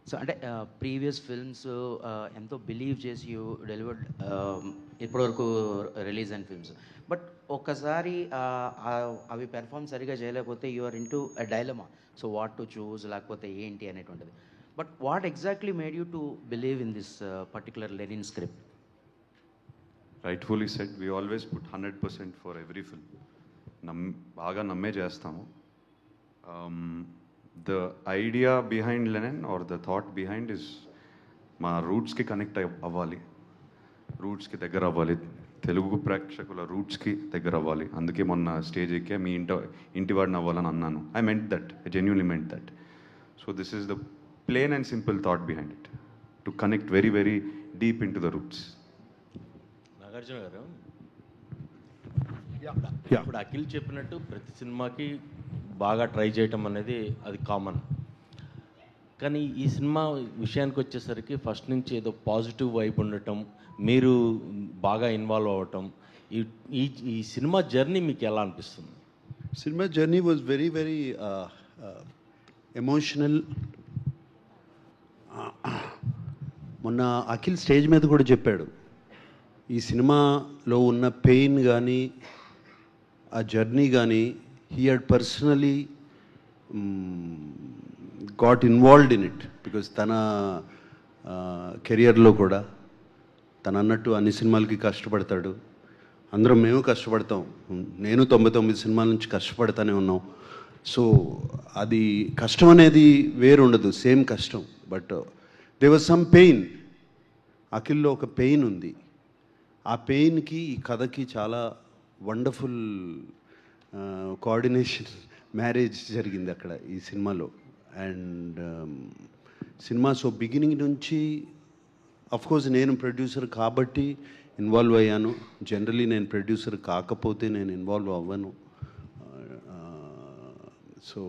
So అంటే previous films ఎంతో believe చేసి యూ డెలివర్డ్ ఇప్పటివరకు రిలీజ్ అయిన ఫిల్మ్స్, బట్ ఒక్కసారి అవి పెర్ఫామ్ సరిగా చేయలేకపోతే you are into dilemma. So what to choose, లేకపోతే ఏంటి అనేటువంటిది. But what exactly made you to believe in this particular Lenin script? Rightfully said, we always put 100% for every film. బాగా నమ్మే చేస్తాము. The idea behind Lenin or the thought behind is మా రూట్స్కి connect అవ్వాలి, రూట్స్కి దగ్గర అవ్వాలి, తెలుగు ప్రేక్షకుల రూట్స్కి దగ్గర అవ్వాలి. అందుకే మొన్న స్టేజ్ ఎక్కే మీ ఇంటివాడిని అవ్వాలని అన్నాను. I meant that, I genuinely meant that. So this is the plain and simple thought behind it, to connect very very deep into the roots. Nagarjuna garu, ఇప్పుడు అఖిల్ చెప్పినట్టు ప్రతి సినిమాకి బాగా ట్రై చేయటం అనేది అది కామన్. కానీ ఈ సినిమా విషయానికి వచ్చేసరికి ఫస్ట్ నుంచి ఏదో పాజిటివ్ వైబ్ ఉండటం, మీరు బాగా ఇన్వాల్వ్ అవ్వటం, ఈ సినిమా జర్నీ మీకు ఎలా అనిపిస్తుంది? Cinema journey was very very emotional. మొన్న అఖిల్ స్టేజ్ మీద కూడా చెప్పాడు, ఈ సినిమాలో ఉన్న పెయిన్ కానీ ఆ జర్నీ కానీ he had personally got involved in it. Because తన కెరియర్లో కూడా తను అన్నట్టు అన్ని సినిమాలకి కష్టపడతాడు, అందరం మేము కష్టపడతాం, నేను 99 సినిమాల నుంచి కష్టపడతానే ఉన్నాం. సో అది కష్టం అనేది వేరు ఉండదు, సేమ్ కష్టం. But there was some pain. అఖిల్లో ఒక పెయిన్ ఉంది. ఆ పెయిన్కి ఈ కథకి చాలా వండర్ఫుల్ కోఆర్డినేషన్, మ్యారేజ్ జరిగింది అక్కడ ఈ సినిమాలో. అండ్ సినిమా సో బిగినింగ్ నుంచి అఫ్కోర్స్ నేను ప్రొడ్యూసర్ కాబట్టి ఇన్వాల్వ్ అయ్యాను. జనరలీ నేను ప్రొడ్యూసర్ కాకపోతే నేను ఇన్వాల్వ్ అవ్వను. సో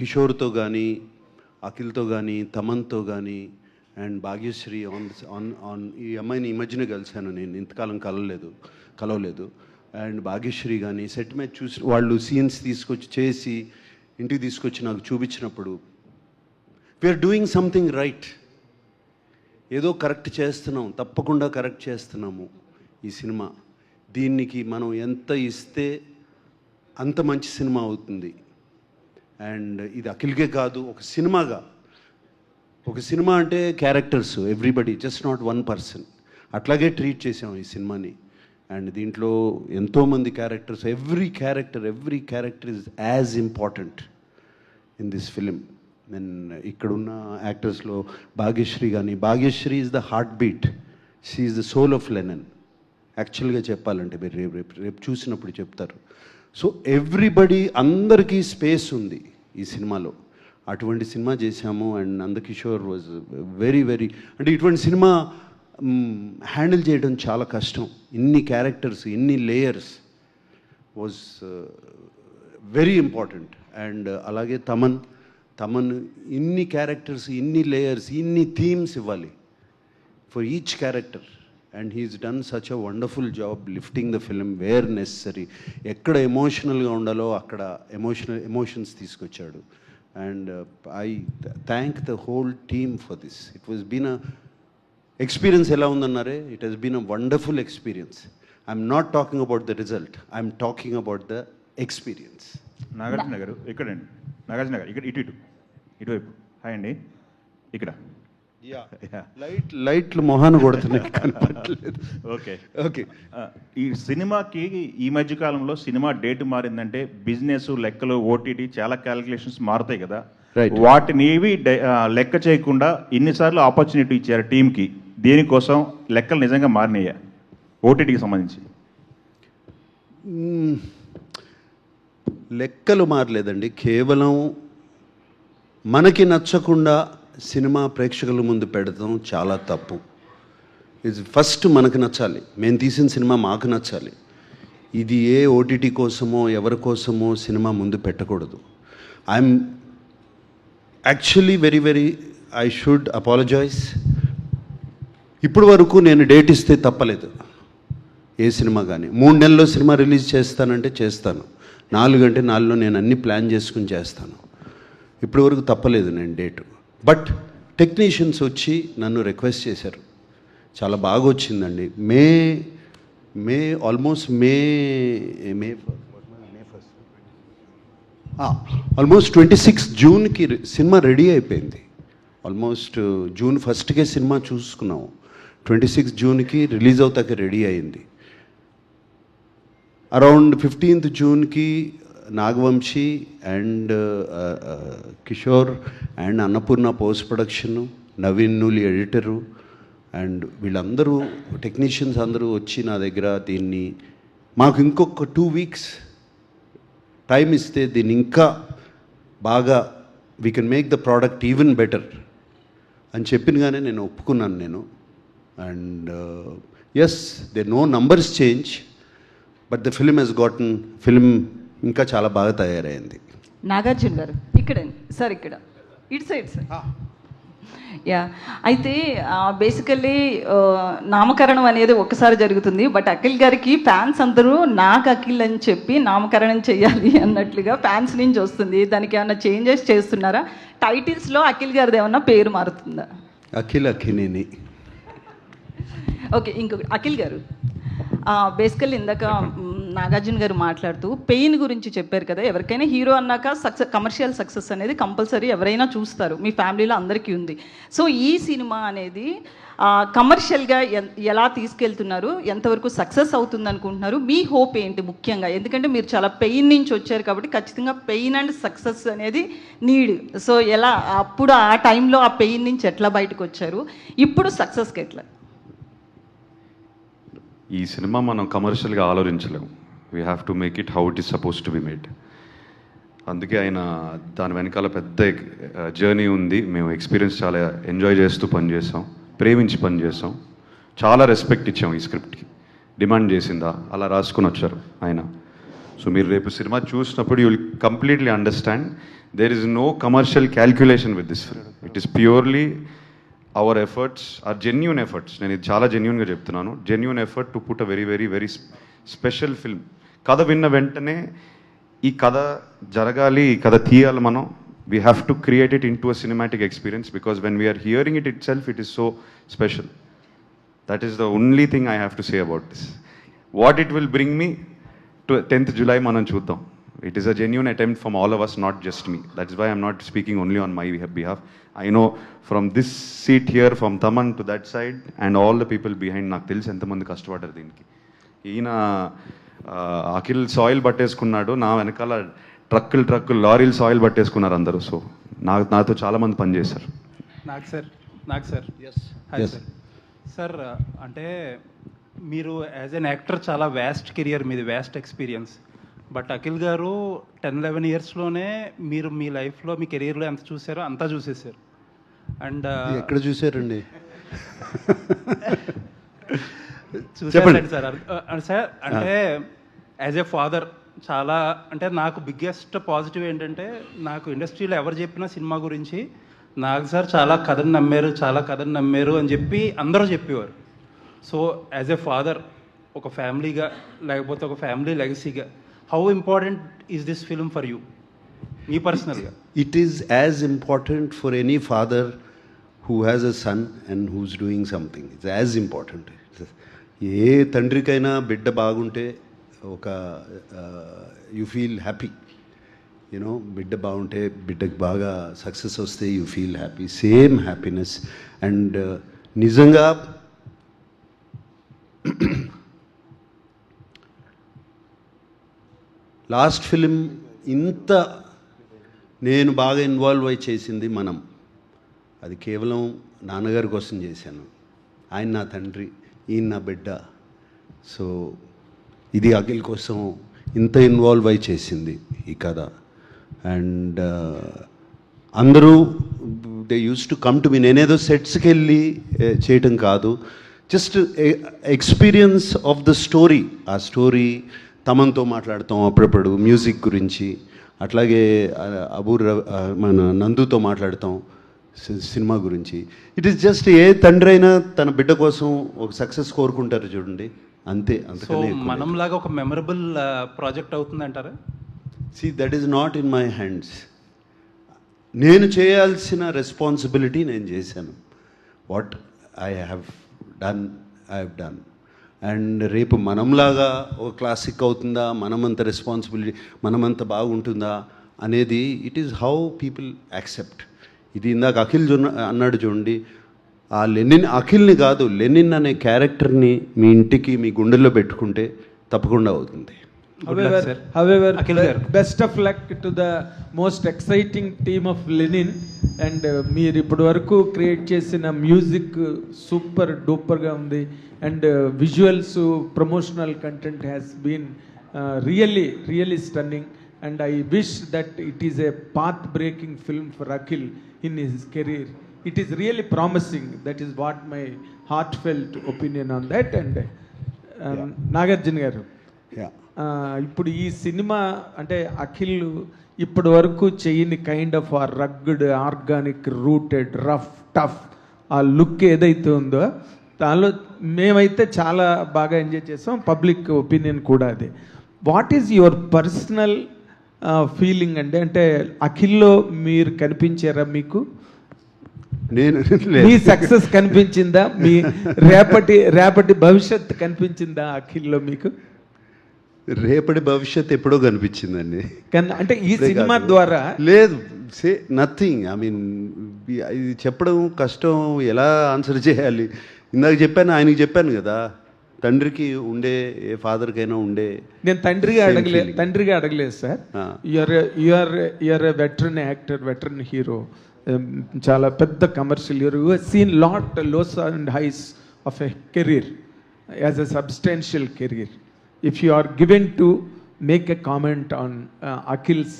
కిషోర్తో కానీ, అఖిల్తో కానీ, తమన్తో కానీ, అండ్ భాగ్యశ్రీ ఆన్ ఈ అమ్మాయిని ఈ మధ్యనే కలిశాను నేను, ఇంతకాలం కలవలేదు. అండ్ భాగ్యశ్రీ కానీ సెట్ మీద చూసి వాళ్ళు సీన్స్ తీసుకొచ్చి చేసి ఇంటికి తీసుకొచ్చి నాకు చూపించినప్పుడు వీఆర్ డూయింగ్ సంథింగ్ రైట్, ఏదో కరెక్ట్ చేస్తున్నాం, తప్పకుండా కరెక్ట్ చేస్తున్నాము ఈ సినిమా. దీనికి మనం ఎంత ఇస్తే అంత మంచి సినిమా అవుతుంది. అండ్ ఇది అఖిల్కే కాదు, ఒక సినిమా అంటే characters, everybody, just not one person. అట్లాగే ట్రీట్ చేసాం ఈ సినిమాని. అండ్ దీంట్లో ఎంతోమంది characters, every character is as important in this film. Then ఇక్కడున్న యాక్టర్స్లో Bhagyashree is the heartbeat, she is the soul of Lenin. యాక్చువల్గా చెప్పాలంటే మీరు రేపు చూసినప్పుడు చెప్తారు. సో ఎవ్రీబడి, అందరికీ స్పేస్ ఉంది ఈ సినిమాలో. అటువంటి సినిమా చేశాము. And Nandakishore was very very, అంటే ఇటువంటి సినిమా హ్యాండిల్ చేయడం చాలా కష్టం. ఇన్ని క్యారెక్టర్స్, ఇన్ని layers was very important. And అలాగే తమన్ ఇన్ని క్యారెక్టర్స్, ఇన్ని లేయర్స్, ఇన్ని థీమ్స్ ఇవ్వాలి for each character. And he's done such a wonderful job lifting the film wear necessary. ఎక్కడ ఎమోషనల్గా ఉండాలో అక్కడ ఎమోషన్స్ తీసుకొచ్చాడు. And I thank the whole team for this. It was been a experience. Ela undannare, it has been a wonderful experience. I'm not talking about the result, I'm talking about the experience. Nagarjuna గారు ఇక్కడండి, నాగార్జున గారు ఇక్కడ ఇటువైపు. Hi అండి, ఇక్కడ లైట్లు మొహాన్ని కొడుతున్నాయి, కనపడలేదు. ఓకే. ఈ సినిమాకి ఈ మధ్య కాలంలో సినిమా డేట్ మారిందంటే బిజినెస్, లెక్కలు, ఓటీటీ చాలా క్యాలిక్యులేషన్స్ మారుతాయి కదా. వాటిని ఏవి లెక్క చేయకుండా ఇన్నిసార్లు ఆపర్చునిటీ ఇచ్చారు టీంకి. దేనికోసం లెక్కలు నిజంగా మారినాయా ఓటీటీకి సంబంధించి? లెక్కలు మారలేదండి. కేవలం మనకి నచ్చకుండా సినిమా ప్రేక్షకుల ముందు పెడతాం చాలా తప్పు. ఇది ఫస్ట్ మనకు నచ్చాలి, మేము తీసిన సినిమా మాకు నచ్చాలి. ఇది ఏ ఓటీటీ కోసమో ఎవరి కోసమో సినిమా ముందు పెట్టకూడదు. I'm actually very I should apologise. ఇప్పటి వరకు నేను డేట్ ఇస్తే తప్పలేదు ఏ సినిమా కానీ. 3 నెలల్లో సినిమా రిలీజ్ చేస్తానంటే చేస్తాను, 4 అంటే 4లో నేను అన్ని ప్లాన్ చేసుకుని చేస్తాను. ఇప్పటివరకు తప్పలేదు నేను డేటు. బట్ టెక్నీషియన్స్ వచ్చి నన్ను రిక్వెస్ట్ చేశారు, చాలా బాగా వచ్చిందండి. ఆల్మోస్ట్ 26 జూన్కి సినిమా రెడీ అయిపోయింది. ఆల్మోస్ట్ జూన్ 1కే సినిమా చూసుకున్నాము. 26 జూన్కి రిలీజ్ అవుతాక రెడీ అయింది. అరౌండ్ 15th జూన్కి Nagavamsi and Kishore and Annapurna post production, Naveen Nooli editor and వీళ్ళందరూ టెక్నీషియన్స్ అందరూ వచ్చి నా దగ్గర దీన్ని మాకు ఇంకొక 2 వీక్స్ టైం ఇస్తే దీన్ని ఇంకా బాగా we can make the product even better అని చెప్పినగానే నేను ఒప్పుకున్నాను నేను. And yes, they know numbers change, but the film has gotten film ఇంకా చాలా బాగా తయారైంది. నాగార్జున గారు ఇక్కడ సార్, ఇక్కడ ఇటు సైడ్ సార్. యా, అయితే బేసికల్లీ నామకరణం అనేది ఒక్కసారి జరుగుతుంది. బట్ అఖిల్ గారికి ఫ్యాన్స్ అందరూ నాకు అఖిల్ అని చెప్పి నామకరణం చేయాలి అన్నట్లుగా ఫ్యాన్స్ నుంచి వస్తుంది. దానికి ఏమన్నా చేంజెస్ చేస్తున్నారా? టైటిల్స్లో అఖిల్ గారిది ఏమన్నా పేరు మారుతుందా? అఖిల్ అఖినేని. ఓకే, ఇంకొకటి అఖిల్ గారు, బేసికల్లీ ఇందాక నాగార్జున గారు మాట్లాడుతూ పెయిన్ గురించి చెప్పారు కదా. ఎవరికైనా హీరో అన్నాక కమర్షియల్ సక్సెస్ అనేది కంపల్సరీ ఎవరైనా చూస్తారు, మీ ఫ్యామిలీలో అందరికీ ఉంది. సో ఈ సినిమా అనేది కమర్షియల్గా ఎలా తీసుకెళ్తున్నారు, ఎంతవరకు సక్సెస్ అవుతుంది అనుకుంటున్నారు, మీ హోప్ ఏంటి ముఖ్యంగా? ఎందుకంటే మీరు చాలా పెయిన్ నుంచి వచ్చారు కాబట్టి ఖచ్చితంగా పెయిన్ అండ్ సక్సెస్ అనేది నీడ్. సో ఎలా అప్పుడు ఆ టైంలో ఆ పెయిన్ నుంచి ఎట్లా బయటకు వచ్చారు, ఇప్పుడు సక్సెస్కి ఎట్లా? ఈ సినిమా మనం కమర్షియల్గా ఆలోచించలేము. We have to make it how it is suppose to be made. అందుకే ఆయన దాని వెనకాల పెద్ద జర్నీ ఉంది. మేము ఎక్స్పీరియన్స్ చాలా ఎంజాయ్ చేస్తూ పనిచేసాం, ప్రేమించి పనిచేసాం, చాలా రెస్పెక్ట్ ఇచ్చాం ఈ స్క్రిప్ట్కి. డిమాండ్ చేసిందా అలా రాసుకుని వచ్చారు ఆయన. సో మీరు రేపు సినిమా చూసినప్పుడు you will completely understand there is no commercial calculation with this film. It is purely our efforts are genuine efforts. నేను ఇది చాలా జెన్యూన్గా చెప్తున్నాను. Genuine effort to put a very very very special film. కథ విన్న వెంటనే ఈ కథ జరగాలి, ఈ కథ తీయాలి మనం. We have to create it into a cinematic experience because when we are hearing itself it is so special. That is the only thing I have to say about this. What it will bring me to 10th July మనం చూద్దాం. It is a genuine attempt from all of us, not just me. That is why I'm not speaking only on my behalf. I know from this seat here, from Taman to that side, and all the people behind, నాకు తెలిసి ఎంతమంది కష్టపడ్డారు దీనికి. ఈయన Akhil soil పట్టేసుకున్నాడు, నా వెనకాల ట్రక్కులు లారీలు సాయిల్ పట్టేసుకున్నారు అందరూ. సో నాతో చాలామంది పనిచేశారు. నాకు సార్ హాయ్ సార్. సార్ అంటే మీరు యాజ్ ఎన్ యాక్టర్ చాలా వ్యాస్ట్ కెరియర్ మీది, వ్యాస్ట్ ఎక్స్పీరియన్స్. బట్ అఖిల్ గారు 10-11 ఇయర్స్లోనే మీరు మీ లైఫ్లో మీ కెరీర్లో ఎంత చూసారో అంతా చూసేసారు. అండ్ ఎక్కడ చూసారండి? చూసారండి సార్. సార్ అంటే యాజ్ ఏ ఫాదర్ చాలా అంటే నాకు బిగ్గెస్ట్ పాజిటివ్ ఏంటంటే, నాకు ఇండస్ట్రీలో ఎవరు చెప్పినా సినిమా గురించి నాకు సార్ చాలా కథను నమ్మారు అని చెప్పి అందరూ చెప్పేవారు. సో యాజ్ ఏ ఫాదర్, ఒక ఫ్యామిలీగా లేకపోతే ఒక ఫ్యామిలీ లెగసీగా, how important is this film for you, మీ పర్సనల్గా? It is as important for any father who has a son and who's doing something. It's as important. ఏ తండ్రికైనా బిడ్డ బాగుంటే ఒక యూ ఫీల్ హ్యాపీ. యూనో, బిడ్డ బాగుంటే, బిడ్డకి బాగా సక్సెస్ వస్తే you feel happy. Same happiness. And నిజంగా లాస్ట్ ఫిలిం ఇంత నేను బాగా ఇన్వాల్వ్ అయి చేసింది మనం, అది కేవలం నాన్నగారి కోసం చేశాను. ఆయన నా తండ్రి, ఈయన నా బిడ్డ. సో ఇది అఖిల్ కోసం ఇంత ఇన్వాల్వ్ అయి చేసింది ఈ కథ. అండ్ అందరూ they use to come to me. నేనేదో సెట్స్కి వెళ్ళి చేయటం కాదు, just experience of the story. ఆ స్టోరీ తమన్తో మాట్లాడతాం అప్పుడప్పుడు మ్యూజిక్ గురించి, అట్లాగే మన నందుతో మాట్లాడతాం సినిమా గురించి. ఇట్ ఈస్ జస్ట్ ఏ తండ్రి అయినా తన బిడ్డ కోసం ఒక సక్సెస్ కోరుకుంటారు చూడండి, అంతే. అంతకనే మనంలాగా ఒక మెమరబుల్ ప్రాజెక్ట్ అవుతుంది అంటారా? See, that is not in my hands. నేను చేయాల్సిన రెస్పాన్సిబిలిటీ నేను చేశాను. What I have done. And రేపు మనంలాగా ఒక క్లాసిక్ అవుతుందా, మనమంత రెస్పాన్సిబిలిటీ, మనమంత బాగుంటుందా అనేది it is how people accept. ఇది ఇందాక అఖిల్ అన్నాడు చూడండి, ఆ అఖిల్ని కాదు, లెనిన్ అనే క్యారెక్టర్ని మీ ఇంటికి మీ గుండెల్లో పెట్టుకుంటే తప్పకుండా అవుతుంది. However, best of luck to the most exciting team of Lenin. And మీరు ఇప్పటి వరకు క్రియేట్ చేసిన మ్యూజిక్ సూపర్ డూపర్గా ఉంది. And visuals, promotional content has been really stunning. And I wish that it is a path breaking film for Akhil in his career. It is really promising. That is what my heartfelt opinion on that. And Nagarjuna garu, ఇప్పుడు ఈ cinema అంటే అఖిల్ ఇప్పటి వరకు చేయని kind of ఆ rugged, organic, rooted, rough, tough ఆ look ఏదైతే ఉందో దానిలో మేమైతే చాలా బాగా ఎంజాయ్ చేసాం. పబ్లిక్ ఒపీనియన్ కూడా అదే. What is your personal feeling అంటే అఖిల్లో మీరు కనిపించారా? మీకు మీ సక్సెస్ కనిపించిందా? మీ రేపటి భవిష్యత్ కనిపించిందా అఖిల్లో మీకు? రేపటి భవిష్యత్ ఎప్పుడో కనిపించిందండి. అంటే ఈ సినిమా ద్వారా లేదు, నథింగ్. ఐ మీన్ ఇది చెప్పడం కష్టం, ఎలా ఆన్సర్ చేయాలి. ఇందాక చెప్పాను, ఆయనకి చెప్పాను కదా, తండ్రికి ఉండే, ఏ ఫాదర్కైనా ఉండే. నేను తండ్రిగా అడగలేదు sir. Your veteran actor, veteran hero, చాలా పెద్ద commercial hero. You have seen lot lows and highs of a career as a substantial career. If you are given to make a comment on Akhil's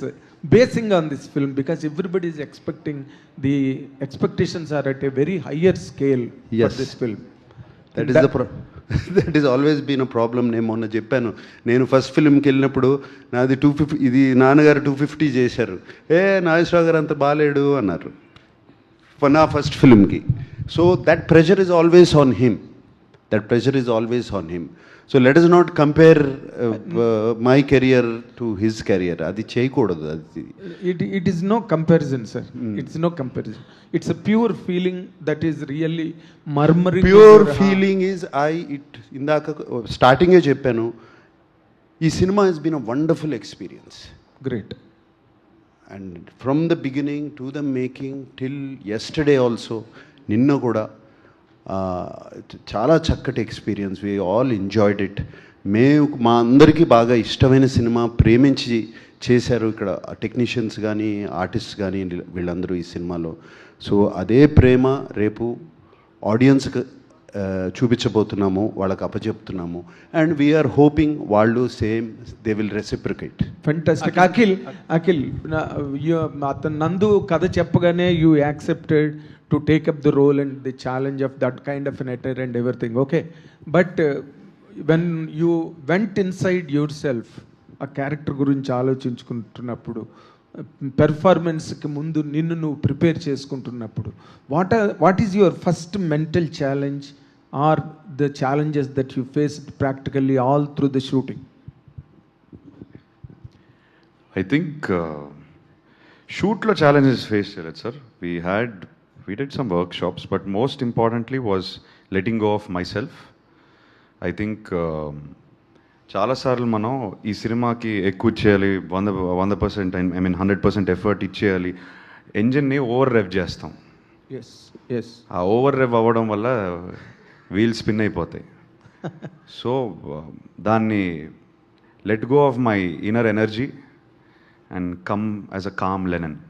basing on this film, because everybody is expecting, the expectations are at a very higher scale for this film. That is always been a problem. నేను మొన్న చెప్పాను, నేను first ఫిల్మ్కి వెళ్ళినప్పుడు నాది 250, ఇది నాన్నగారు 250 చేశారు. నాగేశ్వరరావు గారు అంత బాగాలేడు అన్నారు నా ఫస్ట్ ఫిల్మ్కి. So that pressure is always on him. So let us not compare my career to his career. అది చేయకూడదు. అది it is no comparison, sir. It's no comparison. It's a pure feeling that is really murmuring. Pure feeling is ఇందాక స్టార్టింగే చెప్పాను, ఈ cinema has been a wonderful experience. Great. And from the beginning to the making till yesterday also, నిన్న కూడా చాలా చక్కటి experience. We all enjoyed it. మా అందరికీ బాగా ఇష్టమైన సినిమా, ప్రేమించి చేశారు ఇక్కడ టెక్నీషియన్స్ కానీ, ఆర్టిస్ట్ కానీ, వీళ్ళందరూ ఈ సినిమాలో. సో అదే ప్రేమ రేపు ఆడియన్స్కి చూపించబోతున్నాము, వాళ్ళకి అప్పచెప్తున్నాము. అండ్ వీఆర్ హోపింగ్ వాళ్ళు same they will reciprocate. Fantastic. Akhil అతను నందు కథ చెప్పగానే you accepted to take up the role and the challenge of that kind of an actor and everything, okay, but when you went inside yourself, a character gurinchi ఆలోచించుకుంటున్నప్పుడు, పెర్ఫార్మెన్స్కి ముందు నిన్ను నువ్వు prepare చేసుకుంటున్నప్పుడు, what is your first mental challenge or the challenges that you faced practically all through the shooting? I think షూట్లో challenges face చేయలేదు sir. We did some workshops, but most importantly was letting go of myself. I think చాలాసార్లు మనం ఈ సినిమాకి ఎక్కువ ఇచ్చేయాలి, 100%, I mean 100% effort ఇచ్చేయాలి, ఎంజిన్ని over rev చేస్తాం. ఆ ఓవర్ రెవ్ అవ్వడం వల్ల వీల్ స్పిన్ అయిపోతాయి. సో దాన్ని let go of my inner energy and come as a calm Lenin.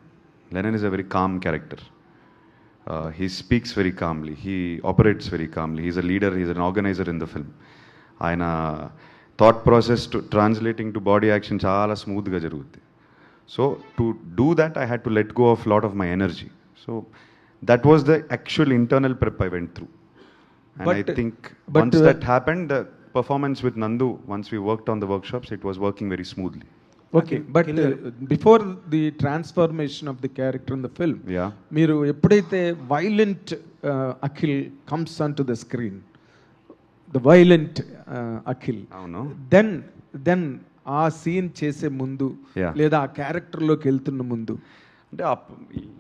Lenin is a very calm character. He speaks very calmly, he operates very calmly, he's a leader, he's an organizer in the film. Aina thought process to translating to body action chaala smooth ga jarugudi. So to do that I had to let go of lot of my energy. So that was the actual internal prep I went through. And I think once that happened, the performance with Nandu, once we worked on the workshops, it was working very smoothly. Okay, but before the transformation of the character in the film, మీరు ఎప్పుడైతే violent Akhil comes onto the screen, the violent Akhil, then ఆ scene చేసే ముందు లేదా ఆ క్యారెక్టర్లోకి వెళ్తున్న ముందు అంటే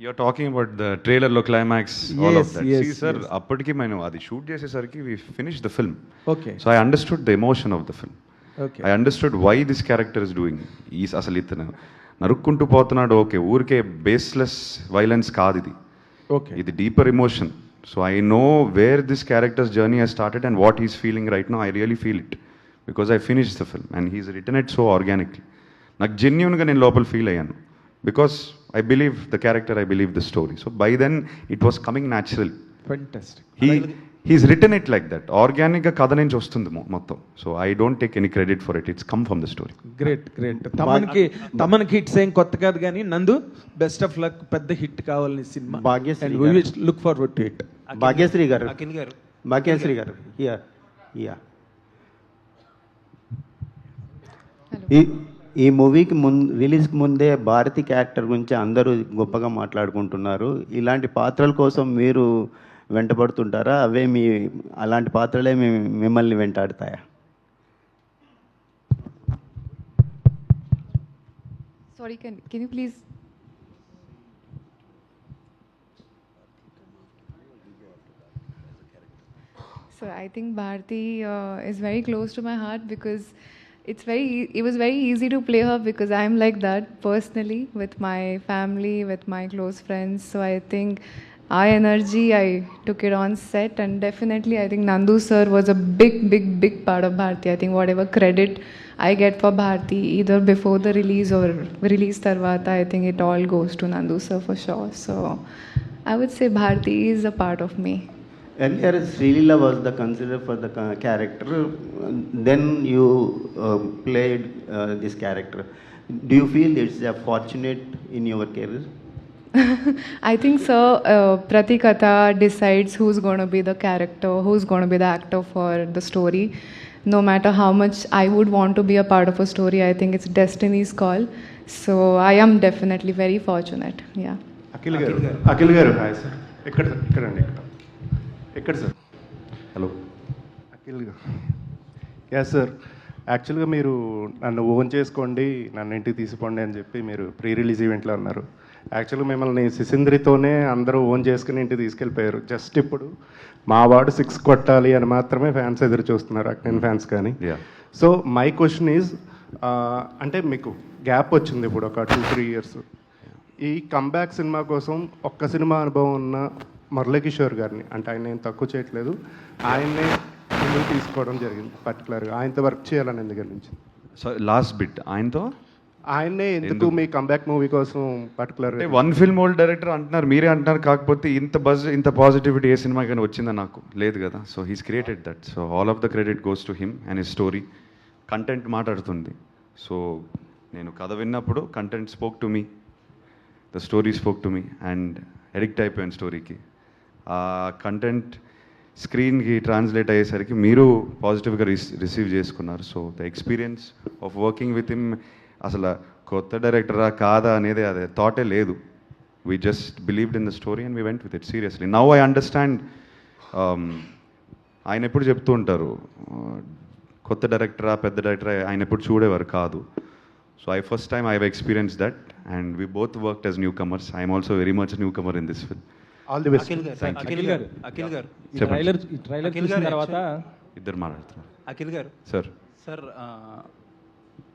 యూఆర్ టాకింగ్ అబౌట్ ద ట్రైలర్లో climax all of that. Yes, sir అప్పటికి మేము అది షూట్ చేసేసరికి we finish the film. Okay so I understood the emotion of the film. Okay I understood why this character is doing. అసలు ఇతను నరుక్కుంటూ పోతున్నాడు, okay, ఊరికే బేస్లెస్ వైలెన్స్ కాదు ఇది. ఓకే ఇది deeper emotion. So I know where this character's journey has started and what he's feeling right now. I really feel it because I finish the film and he's written it so organically. నాకు జెన్యున్గా నేను లోపల feel అయ్యాను because I believe the character, I believe the story. So by then it was coming natural. Fantastic. He's written it like that. ఆర్గానిక్గా కథ నుంచి వస్తుంది మొత్తం. So I don't take any credit for it, it's come from the story. Great great. తమన్కి hits ఏం కొత్త కాదు కానీ నందు బెస్ట్ ఆఫ్ లక్, పెద్ద హిట్ కావాలని cinema. Bhagyashree and we will look forward to it. Bhagyashree garu, Akhil గారు, భాగ్యశ్రీ గారు, యా యా ఈ మూవీకి రిలీజ్కి ముందే భారతి క్యారెక్టర్ గురించి అందరూ గొప్పగా మాట్లాడుకుంటున్నారు. ఇలాంటి పాత్రల కోసం మీరు వెంటబడుతుంటారా? అలాంటి పాత్రలే మిమ్మల్ని వెంటాడుతాయా? Sorry, can you please? So I think Bharti is very close to my heart because it was very easy to play her because I'm like that personally with my family, with my close friends. So I think our energy, I took it on set, and definitely I think Nandu sir was a big part of Bharti. I think whatever credit I get for Bharti, either before the release or release tarvata, I think it all goes to Nandu sir for sure. So I would say Bharti is a part of me. Earlier, Srilila was the considered for the character. Then you played this character. Do you feel it's fortunate in your career? I think, sir, Pratikatha decides who's going to be the character, who's going to be the actor for the story. No matter how much I would want to be a part of a story, I think it's destiny's call. So I am definitely very fortunate. Yeah. Akhil గారు hi sir. ఎక్కడండి ఎక్కడ sir? Hello Akhil గారు. Yeah sir, యాక్చువల్గా మీరు నన్ను own చేసుకోండి, నన్ను ఇంటికి తీసుకోండి అని చెప్పి మీరు ప్రీ రిలీజ్ ఈవెంట్లో అన్నారు. యాక్చువల్గా మిమ్మల్ని సిసింద్రితోనే అందరూ ఓన్ చేసుకుని ఇంటికి తీసుకెళ్ళిపోయారు. జస్ట్ ఇప్పుడు మా వాడు 6 కొట్టాలి అని మాత్రమే ఫ్యాన్స్ ఎదురు చూస్తున్నారు, అక్కినేని ఫ్యాన్స్ కానీ. సో మై క్వశ్చన్ ఈజ్, అంటే మీకు గ్యాప్ వచ్చింది ఇప్పుడు ఒక 2-3 ఇయర్స్. ఈ కంబ్యాక్ సినిమా కోసం ఒక్క సినిమా అనుభవం ఉన్న మురళీకిషోర్ గారిని, అంటే ఆయన నేను తక్కువ చేయట్లేదు, ఆయన్నే ముందుకు తీసుకోవడం జరిగింది. పర్టికులర్గా ఆయనతో వర్క్ చేయాలని ఎందుకు అనిపించింది? సో లాస్ట్ బిట్ ఆయనతో ఆయన్నే ఎందుకు మీ కంబ్యాక్ మూవీ కోసం particular? One film old director అంటున్నారు, మీరే అంటున్నారు. కాకపోతే ఇంత బజ్, ఇంత పాజిటివిటీ ఏ సినిమా కానీ వచ్చిందా? నాకు లేదు కదా. So he's created that. So all of the credit goes to him and his story. Content మాట్లాడుతుంది. సో నేను కథ విన్నప్పుడు content spoke to me, the story spoke to me, and addict అయిపోయాను స్టోరీకి. ఆ కంటెంట్ స్క్రీన్కి ట్రాన్స్లేట్ అయ్యేసరికి మీరు పాజిటివ్గా రిసీవ్ చేసుకున్నారు. So the experience of working with him, అసలు కొత్త డైరెక్టరా కాదా అనేది అదే థాటే లేదు. We just believed in the story and we went with it seriously. Now I understand. ఆయన ఎప్పుడు చెప్తూ ఉంటారు, కొత్త డైరెక్టరా పెద్ద డైరెక్టరా ఆయన ఎప్పుడు చూడేవారు కాదు. So first time I have experience that and we both worked as newcomers. I'm also very much newcomer in this film. All the best. Akhil garu ఈ ట్రైలర్ చూసిన తర్వాత ఇద్దరు మాట్లాడుతున్నారు. Akhil garu sir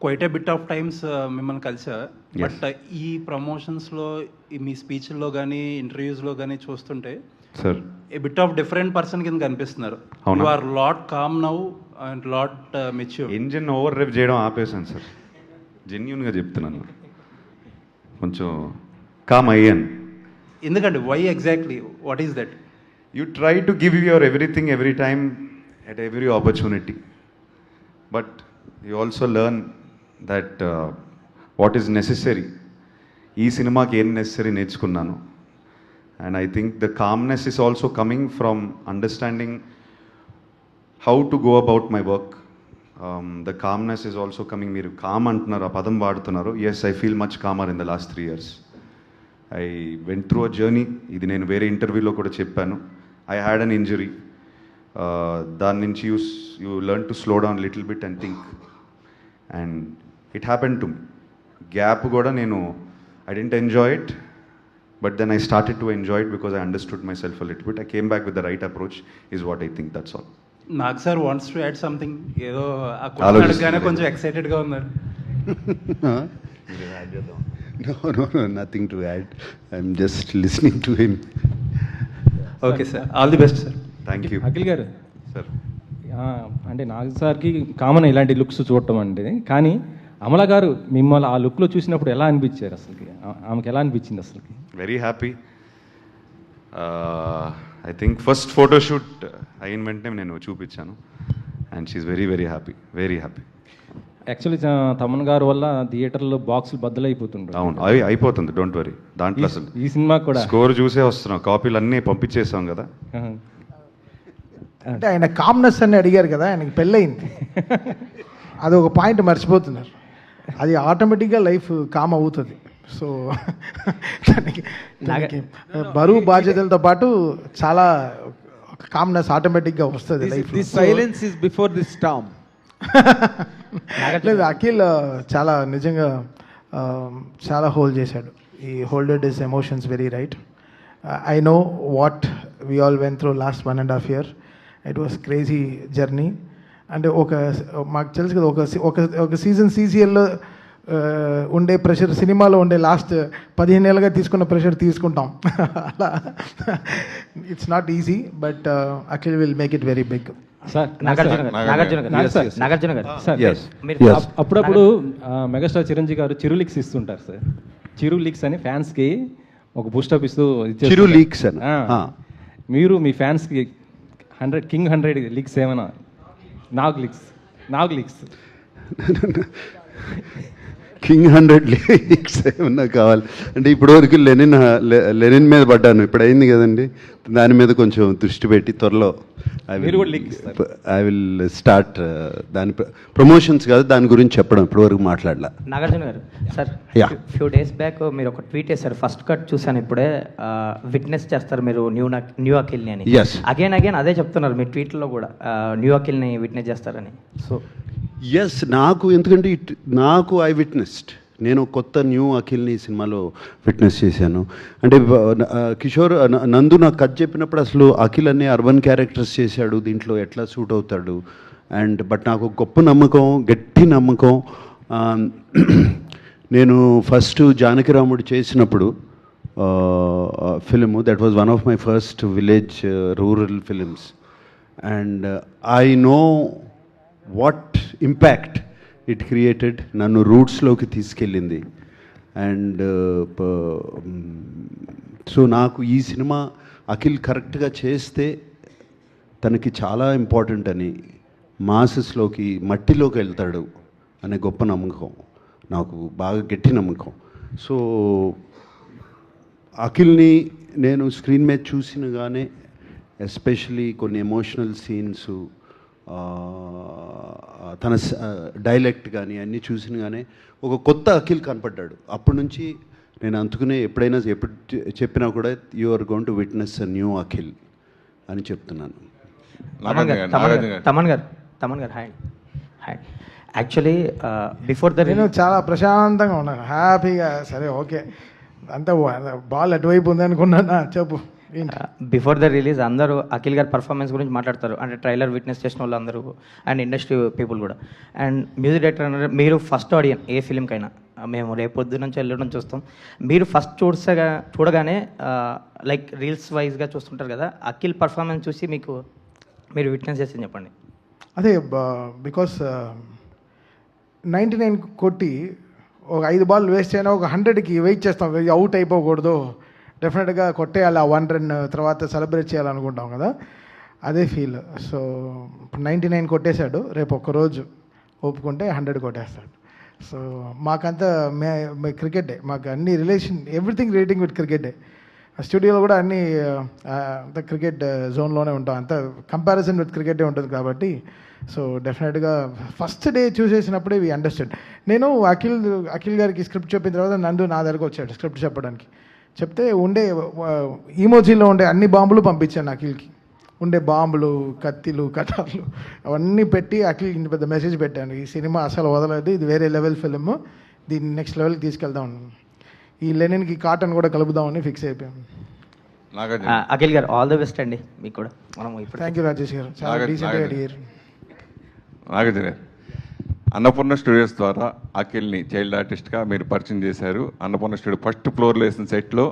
quite a bit of times మిమ్మల్ని కలిసా. But ఈ ప్రమోషన్స్లో మీ స్పీచ్ల్లో కానీ ఇంటర్వ్యూస్లో కానీ చూస్తుంటే sir a bit of different person కింద కనిపిస్తున్నారు. You are lot calm now and lot mature. Engine over rev చేయడం ఆపేసాను సార్, జెన్యున్గా చెప్తున్నాను. కొంచెం కామ్ అయ్యాను. ఎందుకండి? Why exactly? What is that? You try to give your everything every time at every opportunity, but you also learn that what is necessary. Ee cinema ki em necessary నేర్చుకున్నాను. And I think the calmness is also coming from understanding how to go about my work. The calmness is also coming. మీరు calm అంటున్నారు, ఆ పదం వాడుతున్నారు. Yes, I feel much calmer in the last 3 years. I went through a journey. ఇది నేను వేరే ఇంటర్వ్యూలో కూడా చెప్పాను. I had an injury. దాని నుంచి you learn to slow down a little bit and think. And it happened to me. Gap కూడా నేను I didn't enjoy it. But then I started to enjoy it because I understood myself a little bit. I came back with the right approach is what I think, that's all. Nag sir wants to add something. ఏదో ఆ ఆలోచిస్తున్నాను. అడగగానే కొంచెం ఎక్సైటెడ్గా ఉన్నారు. No, nothing to add. I'm just listening to him. Okay sir, all the best sir. Thank you. Akhil గారు Sir. అంటే నాగ్ సార్కి common ఇలాంటి లుక్స్ చూడటం అంటే, కానీ అమల గారు మిమ్మల్ని ఆ లుక్లో చూసినప్పుడు ఎలా అనిపించారు అసలుకి? ఆమెకి ఎలా అనిపించింది అసలుకి? Very happy. I think first photo shoot అయిన వెంటనే నేను చూపించాను and she's very very happy, very happy. Actually Thaman గారు వల్ల థియేటర్లో బాక్సులు బద్దలైపోతుంటారు. అవును, అయిపోతుంది, డోంట్ వరీ. దాంట్లో అసలు ఈ సినిమా కూడా స్కోర్ చూసే వస్తున్నాం, కాపీలు అన్నీ పంపించేసాం కదా. అంటే ఆయన కామ్నెస్ అని అడిగారు కదా, ఆయనకి పెళ్ళయింది. అది ఒక పాయింట్ మర్చిపోతున్నారు. అది ఆటోమేటిక్గా లైఫ్ కామ్ అవుతుంది. సో బరువు బాధ్యతలతో పాటు చాలా కామ్నెస్ ఆటోమేటిక్గా వస్తుంది life. This silence is before this Storm. లేదు, అఖిల్ చాలా నిజంగా చాలా హోల్డ్ చేశాడు. ఈ హోల్డెడ్ his emotions very right. I know what we all went through last 1.5 years. It was crazy journey. అంటే మాకు తెలుసు కదా, ఒక సీజన్ సీసీఎల్లో ఉండే ప్రెషర్ సినిమాలో ఉండే లాస్ట్ 15 ఏళ్ళుగా తీసుకున్న ప్రెషర్ తీసుకుంటాం. అలా it's not easy, but Akhil will make it very big. Sir Nagarjuna గారు అప్పుడప్పుడు మెగాస్టార్ చిరంజీవి గారు చిరు లీక్స్ ఇస్తుంటారు సార్. చిరు లీక్స్ అని ఫ్యాన్స్కి ఒక బూస్టప్ ఇస్తూ చిరు లీక్స్ అని మీరు మీ ఫ్యాన్స్కి 100 లీక్స్ ఏమైనా? నాగ్ లీక్స్ కింగ్ 100 లీక్స్ ఏమన్నా కావాలి అంటే, ఇప్పటివరకు లెనిన్ మీద పడ్డాను, ఇప్పుడు అయింది కదండి, దాని మీద కొంచెం దృష్టి పెట్టి త్వరలో ఐ విల్ స్టార్ట్. దాని ప్రమోషన్స్ కాదు, దాని గురించి చెప్పడం ఇప్పటివరకు మాట్లాడలా. నాగార్జున గారు సార్, ఫ్యూ డేస్ బ్యాక్ మీరు ఒక ట్వీట్ చేశారు, ఫస్ట్ కట్ చూసాను ఇప్పుడే, విట్నెస్ చేస్తారు మీరు న్యూ అఖిల్ని అని. అగైన్ అదే చెప్తున్నారు మీ ట్వీట్లో కూడా, న్యూ అఖిల్ని విట్నెస్ చేస్తారని. సో ఎస్, ఎందుకంటే నాకు ఐ విట్నెస్డ్, నేను కొత్త న్యూ అఖిల్ని సినిమాలో విట్నెస్ చేశాను. అంటే కిషోర్ నందు నాకు కథ చెప్పినప్పుడు అసలు అఖిల్ అనే అర్బన్ క్యారెక్టర్స్ చేశాడు, దీంట్లో ఎట్లా సూట్ అవుతాడు బట్ నాకు గొప్ప నమ్మకం, గట్టి నమ్మకం. నేను ఫస్ట్ జానకిరాముడు చేసినప్పుడు film, that was one of my first village rural films, and I know what impact it created. నన్ను రూట్స్లోకి తీసుకెళ్ళింది. అండ్ సో నాకు ఈ సినిమా అఖిల్ కరెక్ట్గా చేస్తే తనకి చాలా ఇంపార్టెంట్ అని, మాసెస్లోకి మట్టిలోకి వెళ్తాడు అనే గొప్ప నమ్మకం, నాకు బాగా గట్టి నమ్మకం. సో అఖిల్ని నేను స్క్రీన్ మీద చూసినగానే, ఎస్పెషలీ కొన్ని ఎమోషనల్ సీన్స్, తన డైలెక్ట్ కానీ అన్నీ చూసినగానే ఒక కొత్త అఖిల్ కనపడ్డాడు. అప్పటి నుంచి నేను అందుకునే ఎప్పుడు చెప్పినా కూడా you are going to witness a new Akhil అని చెప్తున్నాను. తమన్ గారు హాయ్. యాక్చువల్లీ బిఫోర్ నేను చాలా ప్రశాంతంగా ఉన్నాను, హ్యాపీగా. సరే ఓకే, అంతా బాల్ అటువైపు ఉంది అనుకున్నాను. చెప్పు. బిఫోర్ ద రిలీజ్ అందరూ అఖిల్ గారి పర్ఫార్మెన్స్ గురించి మాట్లాడతారు, అంటే ట్రైలర్ విట్నెస్ చేసిన వాళ్ళు అందరూ, అండ్ ఇండస్ట్రీ పీపుల్ కూడా. అండ్ మ్యూజిక్ డైరెక్టర్ అన్నారు, మీరు ఫస్ట్ ఆడియన్స్ ఏ ఫిలింకైనా, మేము రేపు పొద్దు నుంచి వెళ్ళడం చూస్తాం, మీరు ఫస్ట్ చూడగానే లైక్ రీల్స్ వైజ్గా చూస్తుంటారు కదా, అఖిల్ పర్ఫార్మెన్స్ చూసి మీరు విట్నెస్ చేసి చెప్పండి. అదే బికాస్ 99 కొట్టి ఒక 5 బాల్ వేస్ట్ అయినా ఒక 100కి వెయిట్ చేస్తాం, అవుట్ అయిపోకూడదు, డెఫినెట్గా కొట్టేయాలి, ఆ 1 రన్ తర్వాత సెలబ్రేట్ చేయాలనుకుంటాం కదా, అదే ఫీల్. సో ఇప్పుడు 99 కొట్టేశాడు, రేపు ఒక్కరోజు ఒప్పుకుంటే 100 కొట్టేస్తాడు. సో మాకంతా క్రికెటే, మాకు అన్ని రిలేషన్, ఎవ్రీథింగ్ రిలేటింగ్ విత్ క్రికెటే. స్టూడియోలో కూడా అన్నీ అంత క్రికెట్ జోన్లోనే ఉంటాం, అంత కంపారిజన్ విత్ క్రికెటే ఉంటుంది కాబట్టి. సో డెఫినెట్గా ఫస్ట్ డే చూసేసినప్పుడే వి అండర్స్టాండ్. నేను అఖిల్ గారికి స్క్రిప్ట్ చెప్పిన తర్వాత నందు నా దగ్గరకు వచ్చాడు స్క్రిప్ట్ చెప్పడానికి. చెప్తే ఉండే ఈమోజీలో ఉండే అన్ని బాంబులు పంపించాను అఖిల్కి, ఉండే బాంబులు, కత్తిలు, కటార్లు అవన్నీ పెట్టి అఖిల్కి ఇంత పెద్ద మెసేజ్ పెట్టాను, ఈ సినిమా అసలు వదలదు, ఇది వేరే లెవెల్ ఫిలిం, దీన్ని నెక్స్ట్ లెవెల్కి తీసుకెళ్దాం. ఈ లెనిన్కి కాటన్ కూడా కలుపుదామని ఫిక్స్ అయిపోయాం. అఖిల్ గారు ఆల్ ద బెస్ట్ అండి మీకు కూడా. మనం ఇప్పుడు థ్యాంక్ యూ రాజేష్ గారు, చాలా డీసెంట్గా అడిగారు. నాగార్జున గారు, అన్నపూర్ణ స్టూడియోస్ ద్వారా అఖిల్ని చైల్డ్ ఆర్టిస్ట్గా మీరు పరిచయం చేశారు. అన్నపూర్ణ స్టూడియో ఫస్ట్ ఫ్లోర్లో వేసిన సెట్లో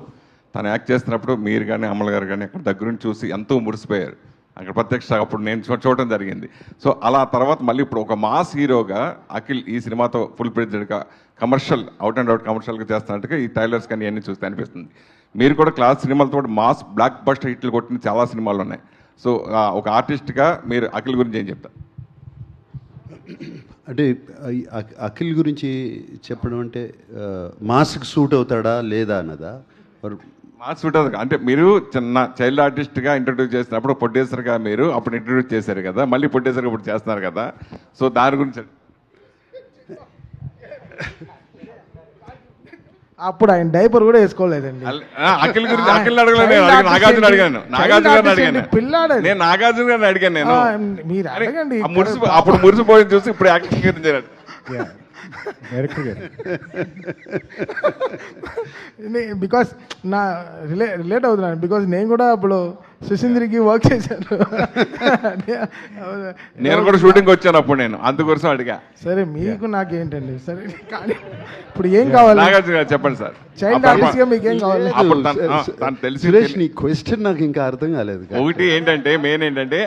తను యాక్ట్ చేస్తున్నప్పుడు మీరు కానీ అమల్ గారు కానీ అక్కడ దగ్గరుండి చూసి ఎంతో మురిసిపోయారు. అక్కడ ప్రత్యక్ష అప్పుడు నేను చూడటం జరిగింది. సో అలా తర్వాత మళ్ళీ ఇప్పుడు ఒక మాస్ హీరోగా అఖిల్ ఈ సినిమాతో ఫుల్ ప్రెజెడ్గా కమర్షియల్ అవుట్ అండ్ అవుట్ కమర్షియల్గా చేస్తున్నట్టుగా ఈ ట్రైలర్స్ కానీ ఇవన్నీ చూస్తే అనిపిస్తుంది. మీరు కూడా క్లాస్ సినిమాలతో మాస్ బ్లాక్ బస్టర్ హిట్లు కొట్టిన చాలా సినిమాలు ఉన్నాయి. సో ఒక ఆర్టిస్ట్గా మీరు అఖిల్ గురించి ఏం చెప్తారు? అంటే అఖిల్ గురించి చెప్పడం అంటే మాస్క్ సూట్ అవుతాడా లేదా అన్నదా? మాస్ సూట్ అవుతుంది అంటే మీరు చిన్న చైల్డ్ ఆర్టిస్ట్గా ఇంట్రడ్యూస్ చేసినప్పుడు ప్రొడ్యూసర్గా మీరు అప్పుడు ఇంట్రడ్యూస్ చేశారు కదా, మళ్ళీ ప్రొడ్యూసర్గా ఇప్పుడు చేస్తున్నారు కదా, సో దాని గురించి అప్పుడు ఆయన డైపర్ కూడా వేసుకోలేదండి. అఖిల్ గురించి అఖిల్ అడగలేదు, నాగార్జున అడిగాను. నాగార్జున గారిని అడిగాను నేను నాగార్జున గారిని అడిగాను నేను. మీరు అడగండి. అప్పుడు మురిసిపోయింది చూసి ఇప్పుడు యాక్టింగ్ గురించి డైరెక్టర్ గారు బికాస్ నా రిలేట్ అవుతున్నాను, బికాస్ నేను కూడా అప్పుడు సుశీంద్రికి వర్క్ చేశాను. నేను కూడా షూటింగ్ వచ్చాను అప్పుడు, నేను అందుకోసం అడిగా. సరే మీకు నాకేంటండి, సరే కానీ ఇప్పుడు ఏం కావాలి? నాగార్జున గారు చెప్పండి సార్, చైల్డ్ ఆర్టిస్ట్గా మీకు ఏం కావాలి? సురేష్ నీ క్వశ్చన్ నాకు ఇంకా అర్థం కాలేదు. ఒకటి ఏంటంటే మెయిన్ ఏంటంటే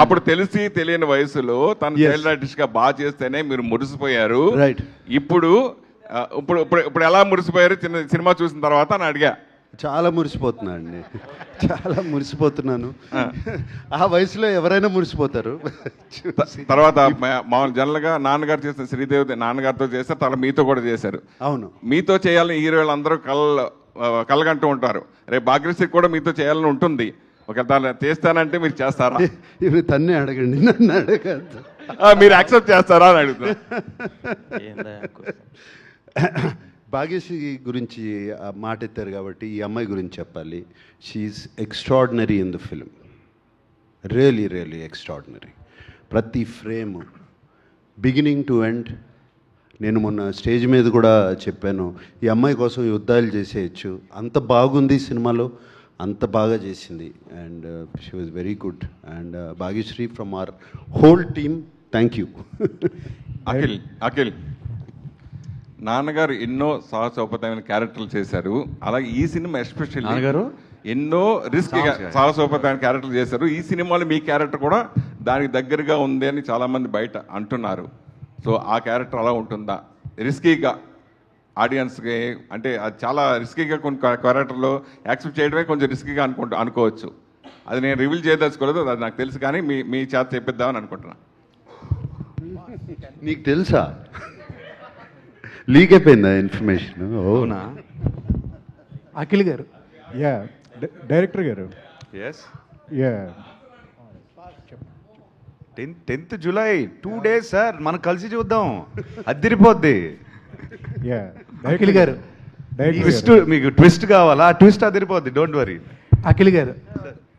అప్పుడు తెలిసి తెలియని వయసులో తను చైల్డ్ ఆర్టిస్ట్ గా బాగా చేస్తేనే మీరు మురిసిపోయారు. రైట్. ఇప్పుడు ఇప్పుడు ఇప్పుడు ఎలా మురిసిపోయారు చిన్న సినిమా చూసిన తర్వాత అని అడిగా. చాలా మురిసిపోతున్నాను అండి, చాలా మురిసిపోతున్నాను. ఆ వయసులో ఎవరైనా మురిసిపోతారు. తర్వాత మామూలు జనరల్గా నాన్నగారు చేసిన శ్రీదేవి నాన్నగారితో చేస్తారు, తర్వాత మీతో కూడా చేశారు. అవును, మీతో చేయాలని హీరోలు అందరూ కలగంటూ ఉంటారు. రేపు భాగ్యశ్రీ కూడా మీతో చేయాలని ఉంటుంది. ఒకవేళ చేస్తానంటే మీరు చేస్తారా? ఇవి తన్నే అడగండి, నన్ను అడగద్దు. మీరు యాక్సెప్ట్ చేస్తారా అని అడుగుతున్నా. భాగ్యశ్రీ గురించి మాట ఎత్తారు కాబట్టి ఈ అమ్మాయి గురించి చెప్పాలి. She is extraordinary in the film, really really extraordinary. ప్రతి ఫ్రేమ్ బిగినింగ్ టు ఎండ్. నేను మొన్న స్టేజ్ మీద కూడా చెప్పాను, ఈ అమ్మాయి కోసం యుద్ధాలు చేసేయచ్చు, అంత బాగుంది సినిమాలో, అంత బాగా చేసింది. And she was very good. And Bhagyashree from our whole team, thank you. Akhil నాన్నగారు ఎన్నో సాహసోపేతమైన క్యారెక్టర్లు చేశారు, అలాగే ఈ సినిమా ఎస్పెషల్లీ నాన్నగారు ఎన్నో రిస్క్ సాహసోపేతమైన క్యారెక్టర్లు చేశారు. ఈ సినిమాలో మీ క్యారెక్టర్ కూడా దానికి దగ్గరగా ఉంది అని చాలామంది బయట అంటున్నారు. సో ఆ క్యారెక్టర్ అలా ఉంటుందా? రిస్కీగా ఆడియన్స్కి అంటే అది చాలా రిస్కీగా కొన్ని క్యారెక్టర్లో యాక్సెప్ట్ చేయడమే కొంచెం రిస్కీగా అనుకోవచ్చు. అది నేను రివీల్ చేయదలుచుకోలేదు, అది నాకు తెలుసు, కానీ మీ చేత చెప్పిద్దామని అనుకుంటున్నా. నీకు తెలుసా? లీక్ అయిపోయిందా ఇన్ఫర్మేషన్? అవునా? అఖిల్ గారు, యా డైరెక్టర్ గారు, yes yeah 10th July 2 days sir, మనం కలిసి చూద్దాం, అదిరిపోద్ది. యా అఖిల్ గారు, ట్విస్ట్ మీకు ట్విస్ట్ కావాలా? ట్విస్ట్ అదిరిపోద్ది, డోంట్ వరీ. అఖిల్ గారు